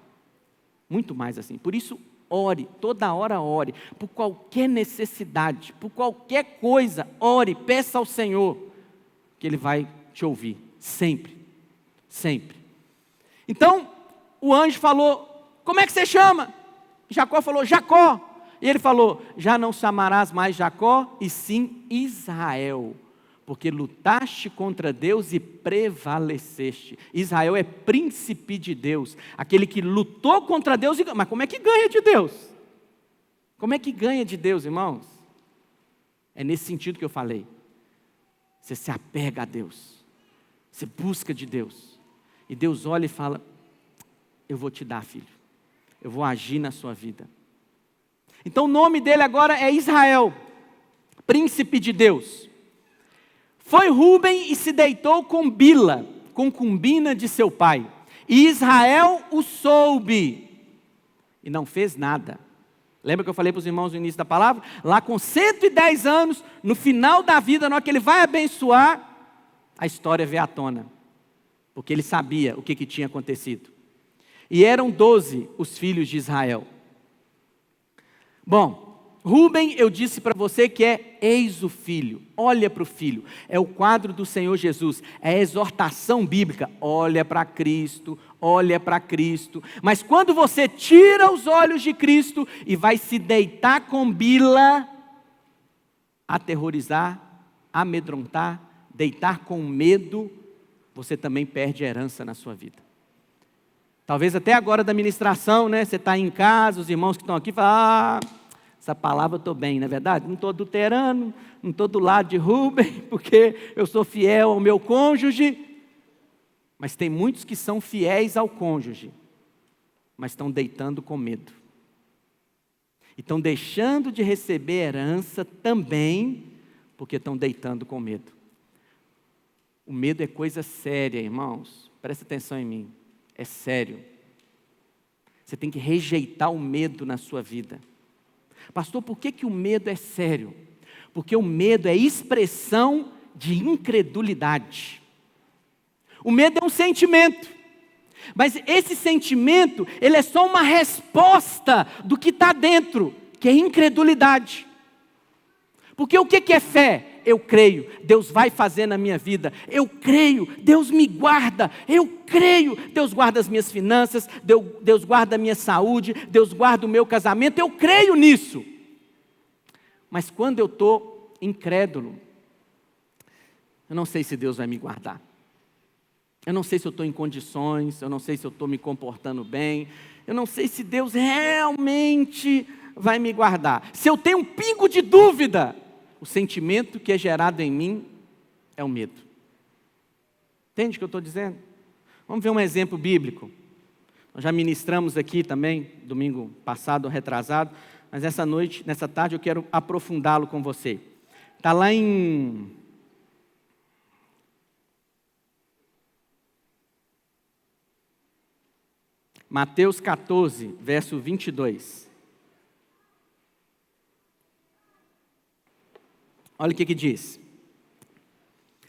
Muito mais assim. Por isso, ore, toda hora ore, por qualquer necessidade, por qualquer coisa, ore, peça ao Senhor, que Ele vai te ouvir, sempre. Então, o anjo falou, como é que você chama? Jacó falou, Jacó. E ele falou, já não chamarás mais Jacó, e sim Israel, porque lutaste contra Deus e prevaleceste. Israel é príncipe de Deus, aquele que lutou contra Deus, mas como é que ganha de Deus? Como é que ganha de Deus, irmãos? É nesse sentido que eu falei. Você se apega a Deus, você busca de Deus, e Deus olha e fala, eu vou te dar, filho. Eu vou agir na sua vida. Então o nome dele agora é Israel, príncipe de Deus. Foi Rúben e se deitou com Bila, concubina de seu pai. E Israel o soube e não fez nada. Lembra que eu falei para os irmãos no início da palavra? Lá com 110 anos, no final da vida, na hora que ele vai abençoar, a história veio à tona. Porque ele sabia o que tinha acontecido. E eram 12 os filhos de Israel. Bom, Rúben, eu disse para você que é eis o filho. Olha para o filho. É o quadro do Senhor Jesus. É a exortação bíblica. Olha para Cristo, olha para Cristo. Mas quando você tira os olhos de Cristo e vai se deitar com Bila, aterrorizar, amedrontar, deitar com medo, você também perde a herança na sua vida. Talvez até agora da ministração, né? Você está em casa, os irmãos que estão aqui falam, essa palavra eu estou bem, não é verdade? Não estou adulterando, não estou do lado de Rúben, porque eu sou fiel ao meu cônjuge. Mas tem muitos que são fiéis ao cônjuge, mas estão deitando com medo. E estão deixando de receber herança também, porque estão deitando com medo. O medo é coisa séria, irmãos. Presta atenção em mim. É sério. Você tem que rejeitar o medo na sua vida. Pastor, por que o medo é sério? Porque o medo é expressão de incredulidade. O medo é um sentimento. Mas esse sentimento, ele é só uma resposta do que está dentro, que é incredulidade. Porque o que é fé? Eu creio, Deus vai fazer na minha vida. Eu creio, Deus me guarda. Eu creio, Deus guarda as minhas finanças, Deus guarda a minha saúde, Deus guarda o meu casamento. Eu creio nisso. Mas quando eu estou incrédulo, eu não sei se Deus vai me guardar. Eu não sei se eu estou em condições, eu não sei se eu estou me comportando bem, eu não sei se Deus realmente vai me guardar. Se eu tenho um pingo de dúvida, o sentimento que é gerado em mim é o medo. Entende o que eu estou dizendo? Vamos ver um exemplo bíblico. Nós já ministramos aqui também, domingo passado, retrasado, mas essa noite, nessa tarde, eu quero aprofundá-lo com você. Está lá em Mateus 14, verso 22. Olha o que diz.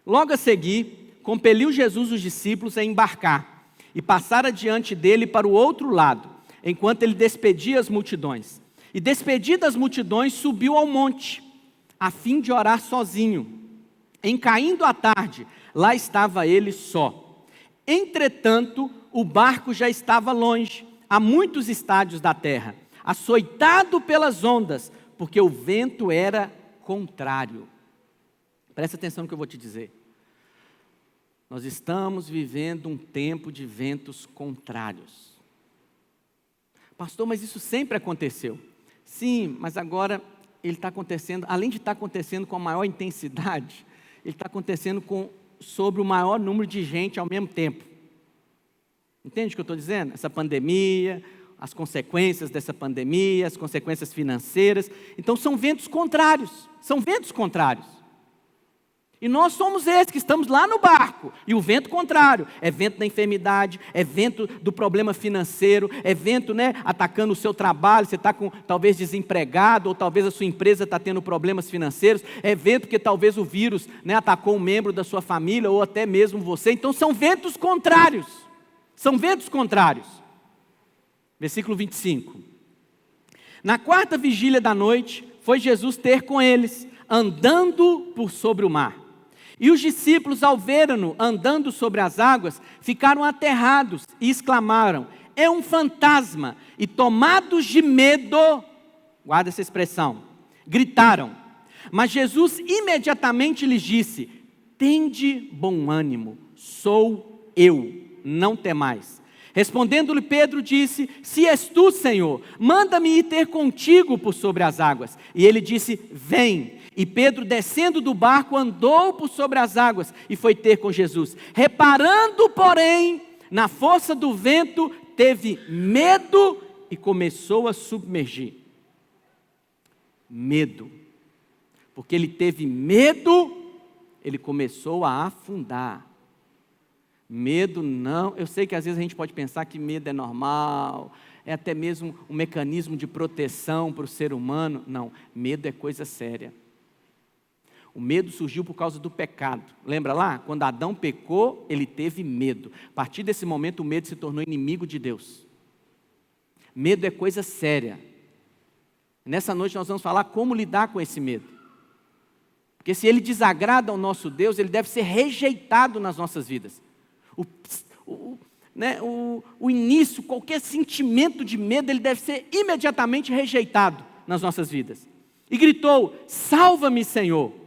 Logo a seguir, compeliu Jesus os discípulos a embarcar e passar adiante dele para o outro lado, enquanto ele despedia as multidões. E despedidas as multidões, subiu ao monte, a fim de orar sozinho. Em caindo a tarde, lá estava ele só. Entretanto, o barco já estava longe, a muitos estádios da terra, açoitado pelas ondas, porque o vento era contrário. Presta atenção no que eu vou te dizer. Nós estamos vivendo um tempo de ventos contrários. Pastor, mas isso sempre aconteceu. Sim, mas agora ele está acontecendo, além de estar acontecendo com a maior intensidade, ele está acontecendo sobre o maior número de gente ao mesmo tempo. Entende o que eu estou dizendo? Essa pandemia, as consequências dessa pandemia, as consequências financeiras. Então são ventos contrários, E nós somos esses que estamos lá no barco. E o vento contrário é vento da enfermidade, é vento do problema financeiro, é vento, atacando o seu trabalho. Você está talvez desempregado, ou talvez a sua empresa está tendo problemas financeiros. É vento porque talvez o vírus atacou um membro da sua família, ou até mesmo você. Então são ventos contrários. Versículo 25. Na quarta vigília da noite, foi Jesus ter com eles, andando por sobre o mar. E os discípulos, ao verem-no andando sobre as águas, ficaram aterrados e exclamaram: é um fantasma! E tomados de medo, guarda essa expressão, gritaram. Mas Jesus imediatamente lhes disse: tende bom ânimo, sou eu, não temais. Respondendo-lhe Pedro disse: se és tu, Senhor, manda-me ir ter contigo por sobre as águas. E ele disse: vem. E Pedro, descendo do barco, andou por sobre as águas e foi ter com Jesus. Reparando, porém, na força do vento, teve medo e começou a submergir. Medo. Porque ele teve medo, ele começou a afundar. Medo não, eu sei que às vezes a gente pode pensar que medo é normal, é até mesmo um mecanismo de proteção para o ser humano. Não, medo é coisa séria. O medo surgiu por causa do pecado. Lembra lá? Quando Adão pecou, ele teve medo. A partir desse momento, o medo se tornou inimigo de Deus. Medo é coisa séria. Nessa noite nós vamos falar como lidar com esse medo. Porque se ele desagrada ao nosso Deus, ele deve ser rejeitado nas nossas vidas. O início, qualquer sentimento de medo, ele deve ser imediatamente rejeitado nas nossas vidas. E gritou: salva-me, Senhor.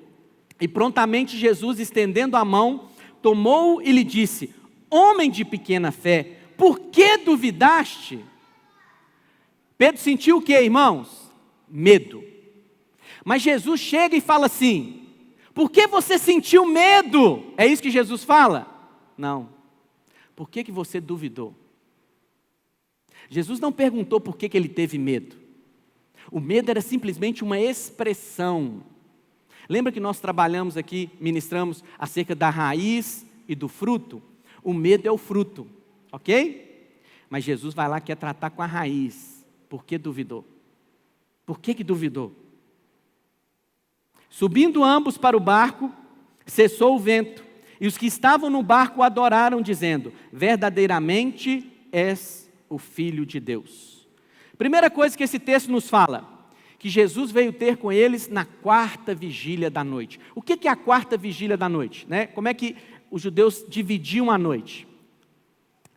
E prontamente Jesus, estendendo a mão, tomou-o e lhe disse: homem de pequena fé, por que duvidaste? Pedro sentiu o que, irmãos? Medo. Mas Jesus chega e fala assim: por que você sentiu medo? É isso que Jesus fala? Não. Por que você duvidou? Jesus não perguntou por que ele teve medo. O medo era simplesmente uma expressão. Lembra que nós trabalhamos aqui, ministramos acerca da raiz e do fruto? O medo é o fruto, ok? Mas Jesus vai lá e quer tratar com a raiz. Por que duvidou? Por que duvidou? Subindo ambos para o barco, cessou o vento, e os que estavam no barco o adoraram, dizendo: verdadeiramente és o Filho de Deus. Primeira coisa que esse texto nos fala: que Jesus veio ter com eles na quarta vigília da noite. O que é a quarta vigília da noite? Como é que os judeus dividiam a noite?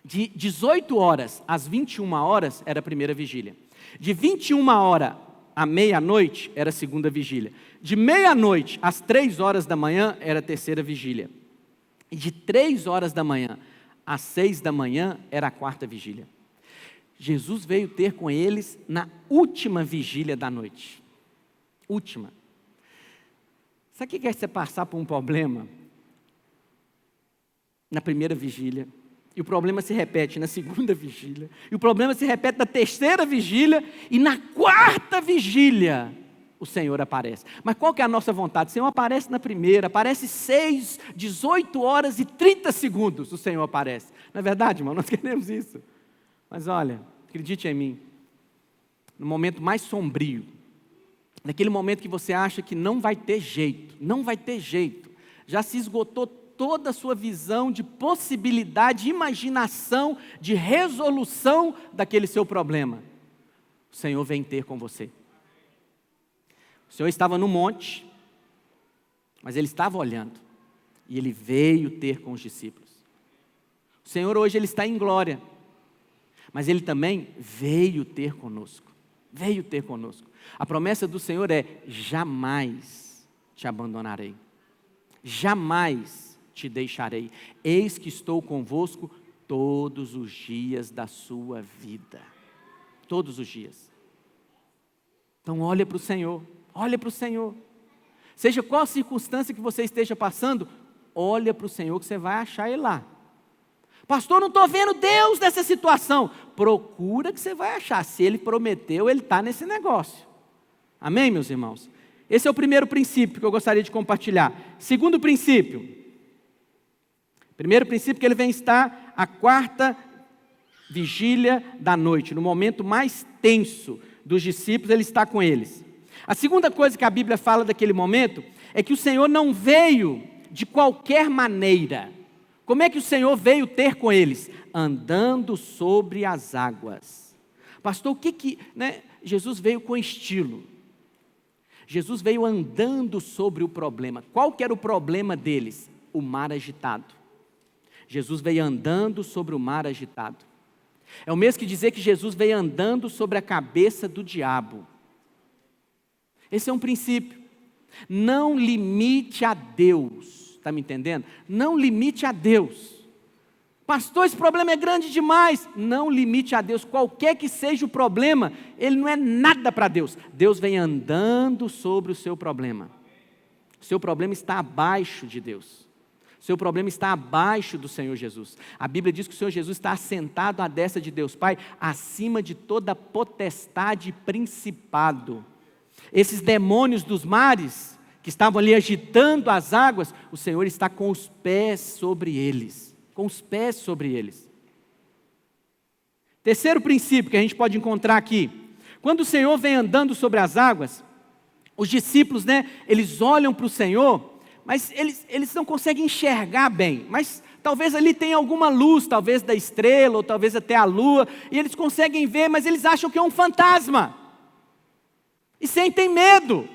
De 18 horas às 21 horas era a primeira vigília. De 21 horas à meia-noite era a segunda vigília. De meia-noite às 3 horas da manhã era a terceira vigília. E de 3 horas da manhã às 6 da manhã era a quarta vigília. Jesus veio ter com eles na última vigília da noite. Última. Sabe o que é você passar por um problema na primeira vigília, e o problema se repete na segunda vigília, e o problema se repete na terceira vigília, e na quarta vigília o Senhor aparece. Mas qual que é a nossa vontade? O Senhor aparece na primeira, aparece 6, 18 horas e 30 segundos, o Senhor aparece. Não é verdade, irmão? Nós queremos isso. Mas olha, acredite em mim, no momento mais sombrio, naquele momento que você acha que não vai ter jeito, já se esgotou toda a sua visão de possibilidade, de imaginação, de resolução daquele seu problema, o Senhor vem ter com você. O Senhor estava no monte, mas Ele estava olhando, e Ele veio ter com os discípulos. O Senhor hoje Ele está em glória, mas Ele também veio ter conosco. A promessa do Senhor é: jamais te abandonarei, jamais te deixarei, eis que estou convosco todos os dias da sua vida, todos os dias. Então olha para o Senhor, seja qual a circunstância que você esteja passando, olha para o Senhor que você vai achar Ele lá. Pastor, não estou vendo Deus nessa situação. Procura que você vai achar. Se Ele prometeu, Ele está nesse negócio. Amém, meus irmãos? Esse é o primeiro princípio que eu gostaria de compartilhar. Segundo princípio. Primeiro princípio, que Ele vem estar a quarta vigília da noite. No momento mais tenso dos discípulos, Ele está com eles. A segunda coisa que a Bíblia fala daquele momento é que o Senhor não veio de qualquer maneira. Como é que o Senhor veio ter com eles? Andando sobre as águas. Pastor, Jesus veio com estilo. Jesus veio andando sobre o problema. Qual que era o problema deles? O mar agitado. Jesus veio andando sobre o mar agitado. É o mesmo que dizer que Jesus veio andando sobre a cabeça do diabo. Esse é um princípio. Não limite a Deus. Está me entendendo? Não limite a Deus. Pastor, esse problema é grande demais. Não limite a Deus. Qualquer que seja o problema, ele não é nada para Deus. Deus vem andando sobre o seu problema. O seu problema está abaixo de Deus. O seu problema está abaixo do Senhor Jesus. A Bíblia diz que o Senhor Jesus está assentado à destra de Deus Pai, acima de toda potestade e principado. Esses demônios dos mares, que estavam ali agitando as águas, o Senhor está com os pés sobre eles. Terceiro princípio que a gente pode encontrar aqui. Quando o Senhor vem andando sobre as águas, os discípulos, eles olham para o Senhor, mas eles não conseguem enxergar bem. Mas talvez ali tenha alguma luz, talvez da estrela, ou talvez até a lua, e eles conseguem ver, mas eles acham que é um fantasma. E sentem medo.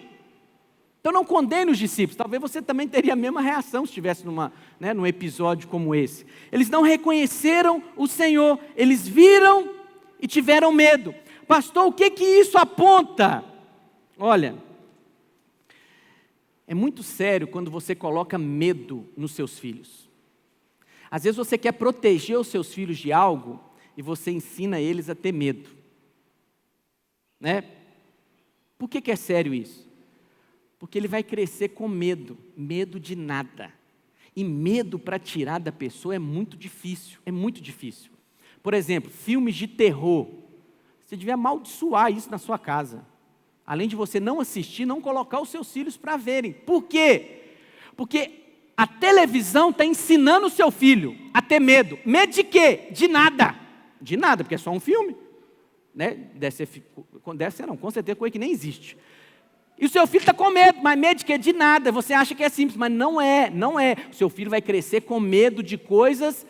Então não condene os discípulos, talvez você também teria a mesma reação se estivesse num episódio como esse. Eles não reconheceram o Senhor, eles viram e tiveram medo. Pastor, o que isso aponta? Olha, é muito sério quando você coloca medo nos seus filhos. Às vezes você quer proteger os seus filhos de algo e você ensina eles a ter medo. Por que é sério isso? Porque ele vai crescer com medo de nada. E medo para tirar da pessoa é muito difícil. Por exemplo, filmes de terror. Você devia amaldiçoar isso na sua casa. Além de você não assistir, não colocar os seus filhos para verem. Por quê? Porque a televisão está ensinando o seu filho a ter medo. Medo de quê? De nada. De nada, porque é só um filme. Com certeza coisa que nem existe. E o seu filho está com medo, mas medo de quê? De nada. Você acha que é simples, mas não é. O seu filho vai crescer com medo de coisas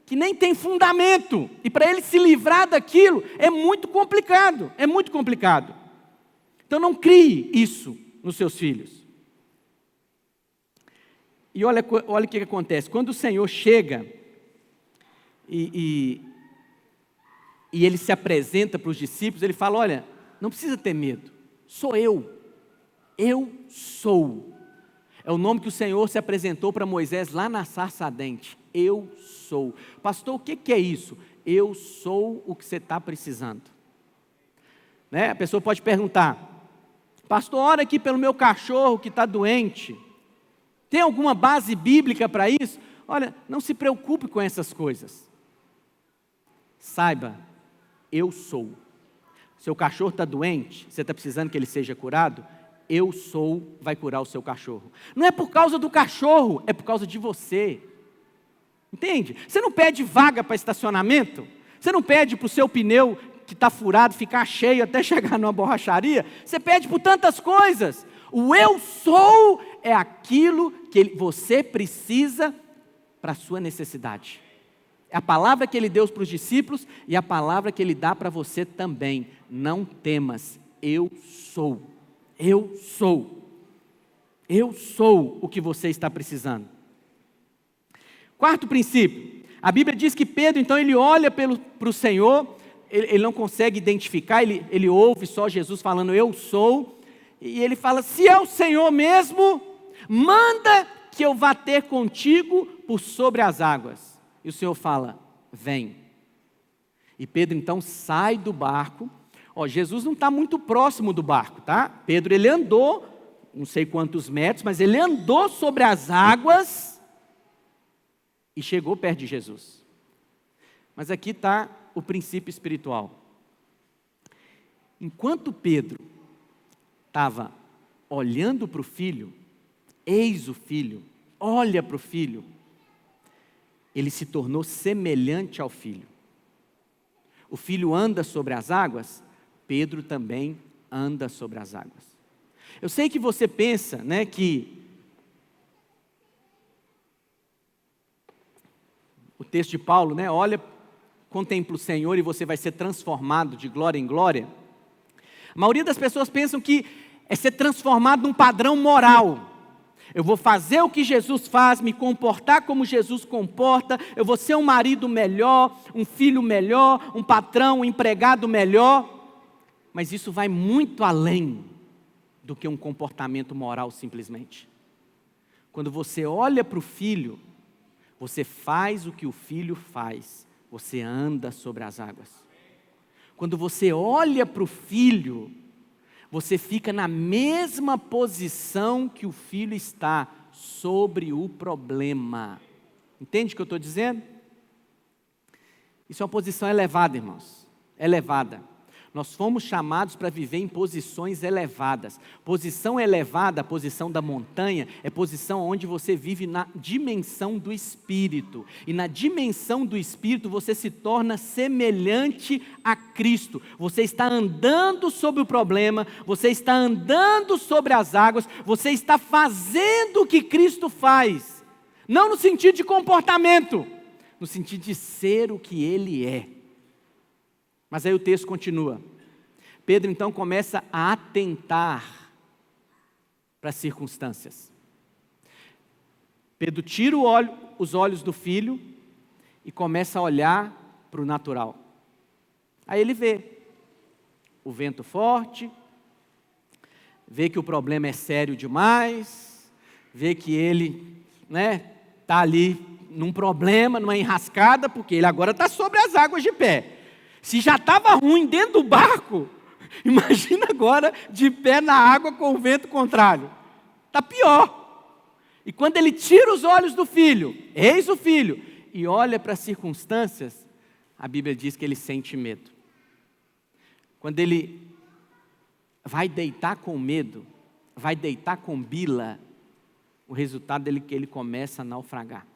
que nem tem fundamento. E para ele se livrar daquilo é muito complicado. Então não crie isso nos seus filhos. E olha o que acontece. Quando o Senhor chega e ele se apresenta para os discípulos, ele fala: olha, não precisa ter medo, sou eu. Eu sou. É o nome que o Senhor se apresentou para Moisés lá na sarça ardente. Eu sou. Pastor, o que é isso? Eu sou o que você está precisando. A pessoa pode perguntar: pastor, ora aqui pelo meu cachorro que está doente. Tem alguma base bíblica para isso? Olha, não se preocupe com essas coisas. Saiba, eu sou. Seu cachorro está doente, você está precisando que ele seja curado? eu sou, vai curar o seu cachorro. Não é por causa do cachorro, é por causa de você. Entende? Você não pede vaga para estacionamento, você não pede para o seu pneu que está furado ficar cheio até chegar numa borracharia, você pede por tantas coisas. O eu sou é aquilo que você precisa para a sua necessidade. É a palavra que ele deu para os discípulos e a palavra que ele dá para você também. Não temas, eu sou. Eu sou. Eu sou o que você está precisando. Quarto princípio. A Bíblia diz que Pedro, então, ele olha para o Senhor, ele não consegue identificar, ele ouve só Jesus falando, eu sou. E ele fala, se é o Senhor mesmo, manda que eu vá ter contigo por sobre as águas. E o Senhor fala, vem. E Pedro então sai do barco. Jesus não está muito próximo do barco, tá? Pedro, ele andou, não sei quantos metros, mas ele andou sobre as águas e chegou perto de Jesus. Mas aqui está o princípio espiritual. Enquanto Pedro estava olhando para o filho, eis o filho, olha para o filho, ele se tornou semelhante ao filho. O filho anda sobre as águas, Pedro também anda sobre as águas. Eu sei que você pensa, né, que o texto de Paulo, né, olha, contempla o Senhor e você vai ser transformado de glória em glória. A maioria das pessoas pensam que é ser transformado num padrão moral. Eu vou fazer o que Jesus faz, me comportar como Jesus comporta, eu vou ser um marido melhor, um filho melhor, um patrão, um empregado melhor. Mas isso vai muito além do que um comportamento moral simplesmente. Quando você olha para o filho, você faz o que o filho faz, você anda sobre as águas. Quando você olha para o filho, você fica na mesma posição que o filho está, sobre o problema. Entende o que eu estou dizendo? Isso é uma posição elevada, irmãos. Elevada. Nós fomos chamados para viver em posições elevadas. Posição elevada, a posição da montanha, é posição onde você vive na dimensão do Espírito. E na dimensão do Espírito você se torna semelhante a Cristo. Você está andando sobre o problema, você está andando sobre as águas, você está fazendo o que Cristo faz. Não no sentido de comportamento, no sentido de ser o que Ele é. Mas aí o texto continua. Pedro então começa a atentar para as circunstâncias. Pedro tira os olhos do filho e começa a olhar para o natural. Aí ele vê o vento forte, vê que o problema é sério demais, vê que ele está ali num problema, numa enrascada, porque ele agora está sobre as águas de pé. Se já estava ruim dentro do barco, imagina agora de pé na água com o vento contrário. Está pior. E quando ele tira os olhos do filho, eis o filho, e olha para as circunstâncias, a Bíblia diz que ele sente medo. Quando ele vai deitar com medo, vai deitar com bila, o resultado é que ele começa a naufragar.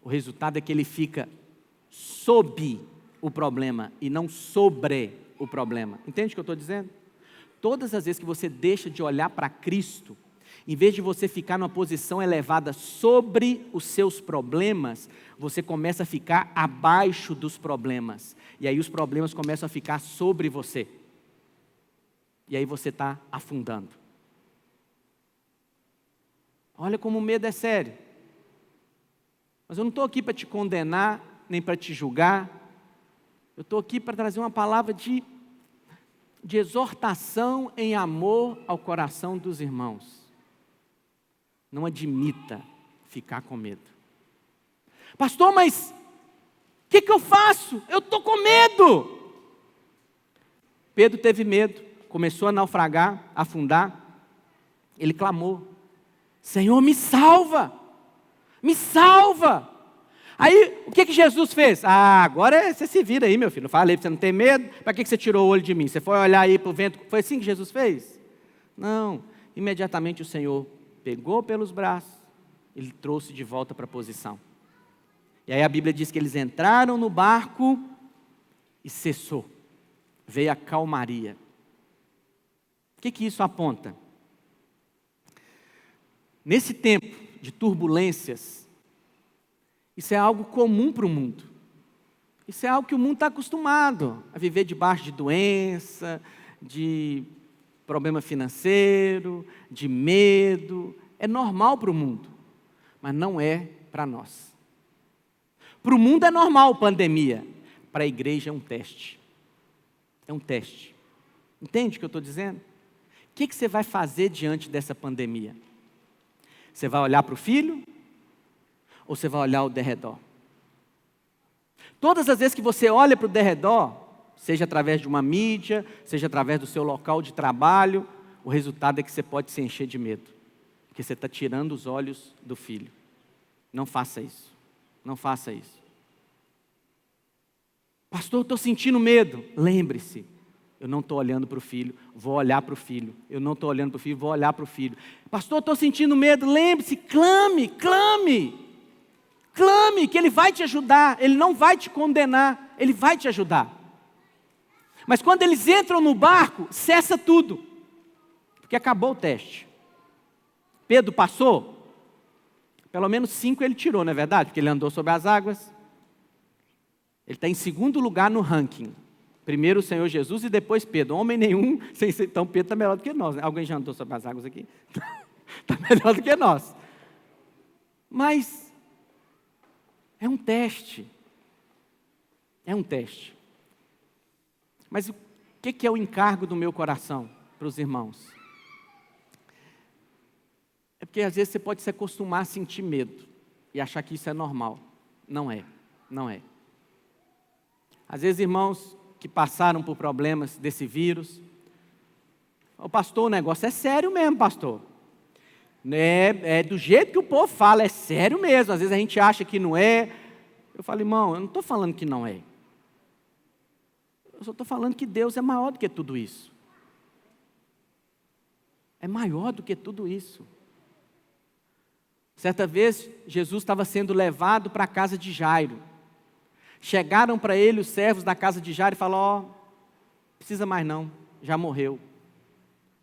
O resultado é que ele fica sob o problema e não sobre o problema. Entende o que eu estou dizendo? Todas as vezes que você deixa de olhar para Cristo, em vez de você ficar numa posição elevada sobre os seus problemas, você começa a ficar abaixo dos problemas. E aí os problemas começam a ficar sobre você. E aí você está afundando. Olha como o medo é sério. Mas eu não estou aqui para te condenar, nem para te julgar. Eu estou aqui para trazer uma palavra de exortação em amor ao coração dos irmãos. Não admita ficar com medo. Pastor, mas o que eu faço? Eu estou com medo. Pedro teve medo, começou a naufragar, a afundar. Ele clamou: Senhor, me salva! Me salva! Aí, o que Jesus fez? Agora você se vira aí, meu filho. Eu falei para você não ter medo. Para que você tirou o olho de mim? Você foi olhar aí para o vento. Foi assim que Jesus fez? Não. Imediatamente o Senhor pegou pelos braços, ele trouxe de volta para a posição. E aí a Bíblia diz que eles entraram no barco e cessou. Veio a calmaria. O que isso aponta? Nesse tempo de turbulências, isso é algo comum para o mundo. Isso é algo que o mundo está acostumado a viver debaixo de doença, de problema financeiro, de medo. É normal para o mundo, mas não é para nós. Para o mundo é normal pandemia, para a igreja é um teste. É um teste. Entende o que eu estou dizendo? O que você vai fazer diante dessa pandemia? Você vai olhar para o filho? Ou você vai olhar ao derredor? Todas as vezes que você olha para o derredor, seja através de uma mídia, seja através do seu local de trabalho, o resultado é que você pode se encher de medo. Porque você está tirando os olhos do filho. Não faça isso. Não faça isso. Pastor, eu estou sentindo medo. Lembre-se, eu não estou olhando para o filho, vou olhar para o filho. Eu não estou olhando para o filho, vou olhar para o filho. Pastor, eu estou sentindo medo. Lembre-se, clame, clame. Clame, que Ele vai te ajudar. Ele não vai te condenar, Ele vai te ajudar. Mas quando eles entram no barco, cessa tudo. Porque acabou o teste. Pedro passou. Pelo menos 5 ele tirou, não é verdade? Porque ele andou sobre as águas. Ele está em segundo lugar no ranking. Primeiro o Senhor Jesus e depois Pedro. Homem nenhum, então Pedro está melhor do que nós. Né? Alguém já andou sobre as águas aqui? Está melhor do que nós. Mas é um teste. É um teste. Mas o que é o encargo do meu coração para os irmãos? É porque às vezes você pode se acostumar a sentir medo e achar que isso é normal. Não é, não é. Às vezes, irmãos que passaram por problemas desse vírus, o pastor, o negócio é sério mesmo, pastor. É do jeito que o povo fala, é sério mesmo. Às vezes a gente acha que não é. Eu falo, irmão, eu não estou falando que não é. Eu só estou falando que Deus é maior do que tudo isso. É maior do que tudo isso. Certa vez, Jesus estava sendo levado para a casa de Jairo. Chegaram para ele os servos da casa de Jairo e falaram, precisa mais não, já morreu.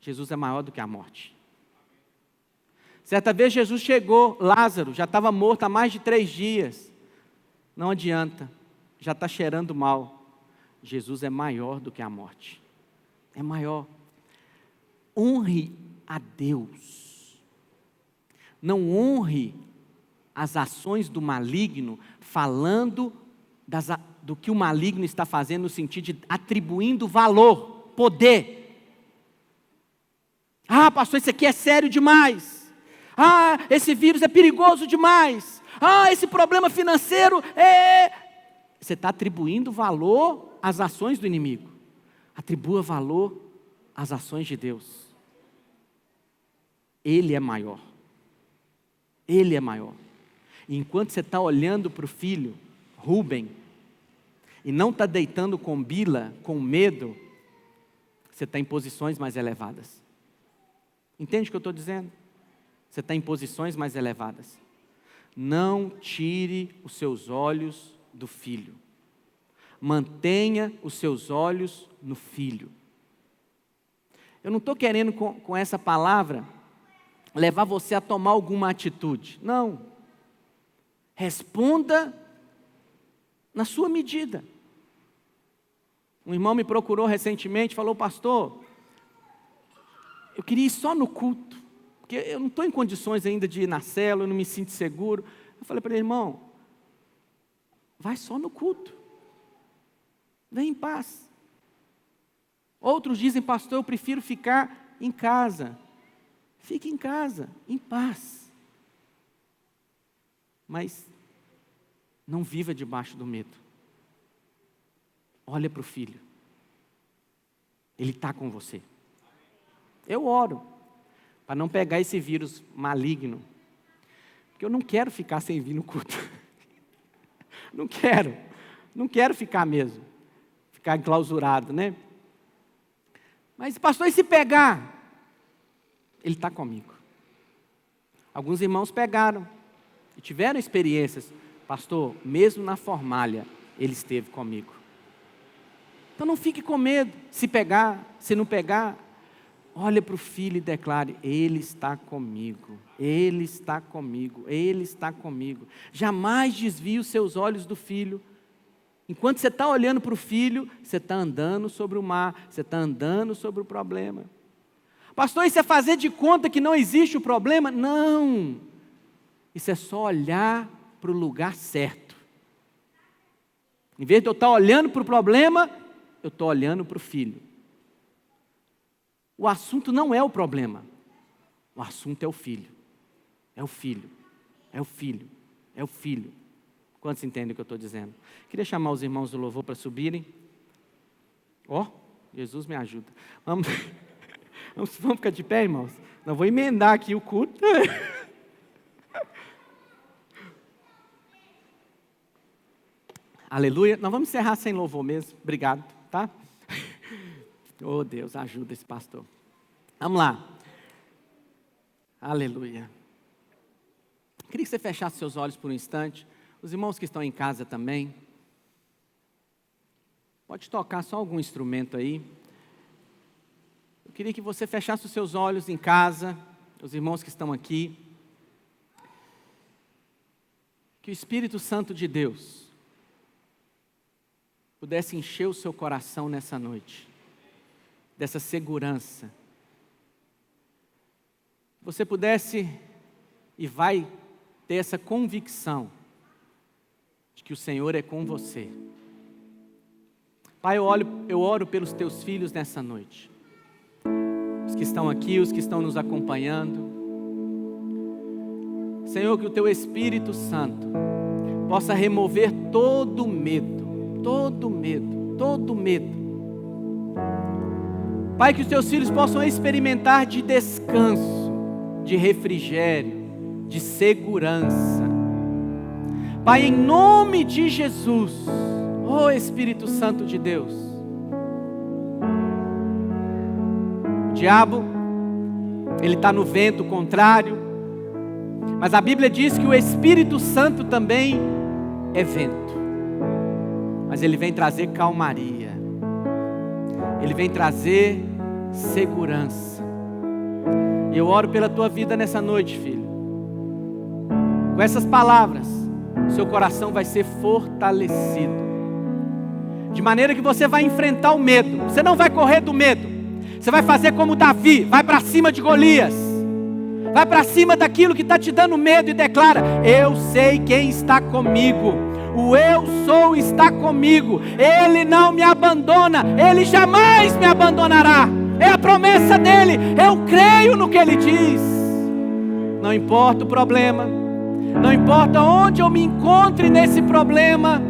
Jesus é maior do que a morte. Certa vez Jesus chegou, Lázaro já estava morto há mais de 3 dias. Não adianta, já está cheirando mal. Jesus é maior do que a morte. É maior. Honre a Deus. Não honre as ações do maligno falando do que o maligno está fazendo no sentido de atribuindo valor, poder. Pastor, isso aqui é sério demais. Esse vírus é perigoso demais. Esse problema financeiro é... Você está atribuindo valor às ações do inimigo. Atribua valor às ações de Deus. Ele é maior. Ele é maior. E enquanto você está olhando para o filho, Rubem, e não está deitando com Bila, com medo, você está em posições mais elevadas. Entende o que eu estou dizendo? Você está em posições mais elevadas. Não tire os seus olhos do filho. Mantenha os seus olhos no filho. Eu não estou querendo com essa palavra levar você a tomar alguma atitude. Não. Responda na sua medida. Um irmão me procurou recentemente, falou, pastor, eu queria ir só no culto, porque eu não estou em condições ainda de ir na célula, eu não me sinto seguro. Eu falei para ele, irmão, vai só no culto, vem em paz. Outros dizem, pastor, eu prefiro ficar em casa. Fique em casa, em paz. Mas não viva debaixo do medo. Olha para o filho. Ele está com você. Eu oro para não pegar esse vírus maligno. Porque eu não quero ficar sem vir no culto. Não quero ficar mesmo. Ficar enclausurado, né? Mas, pastor, e se pegar? Ele está comigo. Alguns irmãos pegaram e tiveram experiências. Pastor, mesmo na formalha, ele esteve comigo. Então não fique com medo. Se pegar, se não pegar, olha para o filho e declare: Ele está comigo, Ele está comigo, Ele está comigo. Jamais desvie os seus olhos do filho. Enquanto você está olhando para o filho, você está andando sobre o mar, você está andando sobre o problema. Pastor, isso é fazer de conta que não existe o problema? Não. Isso é só olhar para o lugar certo. Em vez de eu estar olhando para o problema, eu estou olhando para o filho. O assunto não é o problema. O assunto é o filho. É o filho. É o filho. É o filho. Quantos entendem o que eu estou dizendo? Queria chamar os irmãos do louvor para subirem. Jesus me ajuda. Vamos ficar de pé, irmãos? Não vou emendar aqui o culto. Aleluia. Nós vamos encerrar sem louvor mesmo. Obrigado, tá? Oh, Deus, ajuda esse pastor. Vamos lá. Aleluia. Queria que você fechasse seus olhos por um instante. Os irmãos que estão em casa também. Pode tocar só algum instrumento aí. Eu queria que você fechasse os seus olhos em casa. Os irmãos que estão aqui. Que o Espírito Santo de Deus pudesse encher o seu coração nessa noite, dessa segurança. Você pudesse e vai ter essa convicção de que o Senhor é com você. Pai, eu oro pelos teus filhos nessa noite. Os que estão aqui, os que estão nos acompanhando. Senhor, que o teu Espírito Santo possa remover todo medo. Todo medo, todo medo. Pai, que os teus filhos possam experimentar de descanso, de refrigério, de segurança. Pai, em nome de Jesus, ó Espírito Santo de Deus. O diabo, ele está no vento contrário, mas a Bíblia diz que o Espírito Santo também é vento. Mas Ele vem trazer calmaria. Ele vem trazer segurança. E eu oro pela tua vida nessa noite, filho. Com essas palavras, seu coração vai ser fortalecido. De maneira que você vai enfrentar o medo. Você não vai correr do medo. Você vai fazer como Davi, vai para cima de Golias. Vai para cima daquilo que está te dando medo e declara: eu sei quem está comigo. O eu sou está comigo. Ele não me abandona. Ele jamais me abandonará. É a promessa dele. Eu creio no que ele diz. Não importa o problema. Não importa onde eu me encontre nesse problema.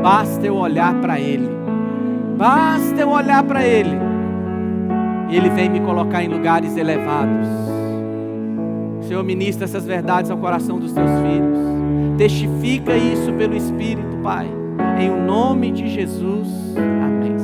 Basta eu olhar para ele. Basta eu olhar para ele. E ele vem me colocar em lugares elevados. Senhor, ministra essas verdades ao coração dos teus filhos. Testifica isso pelo Espírito, Pai. Em nome de Jesus. Amém.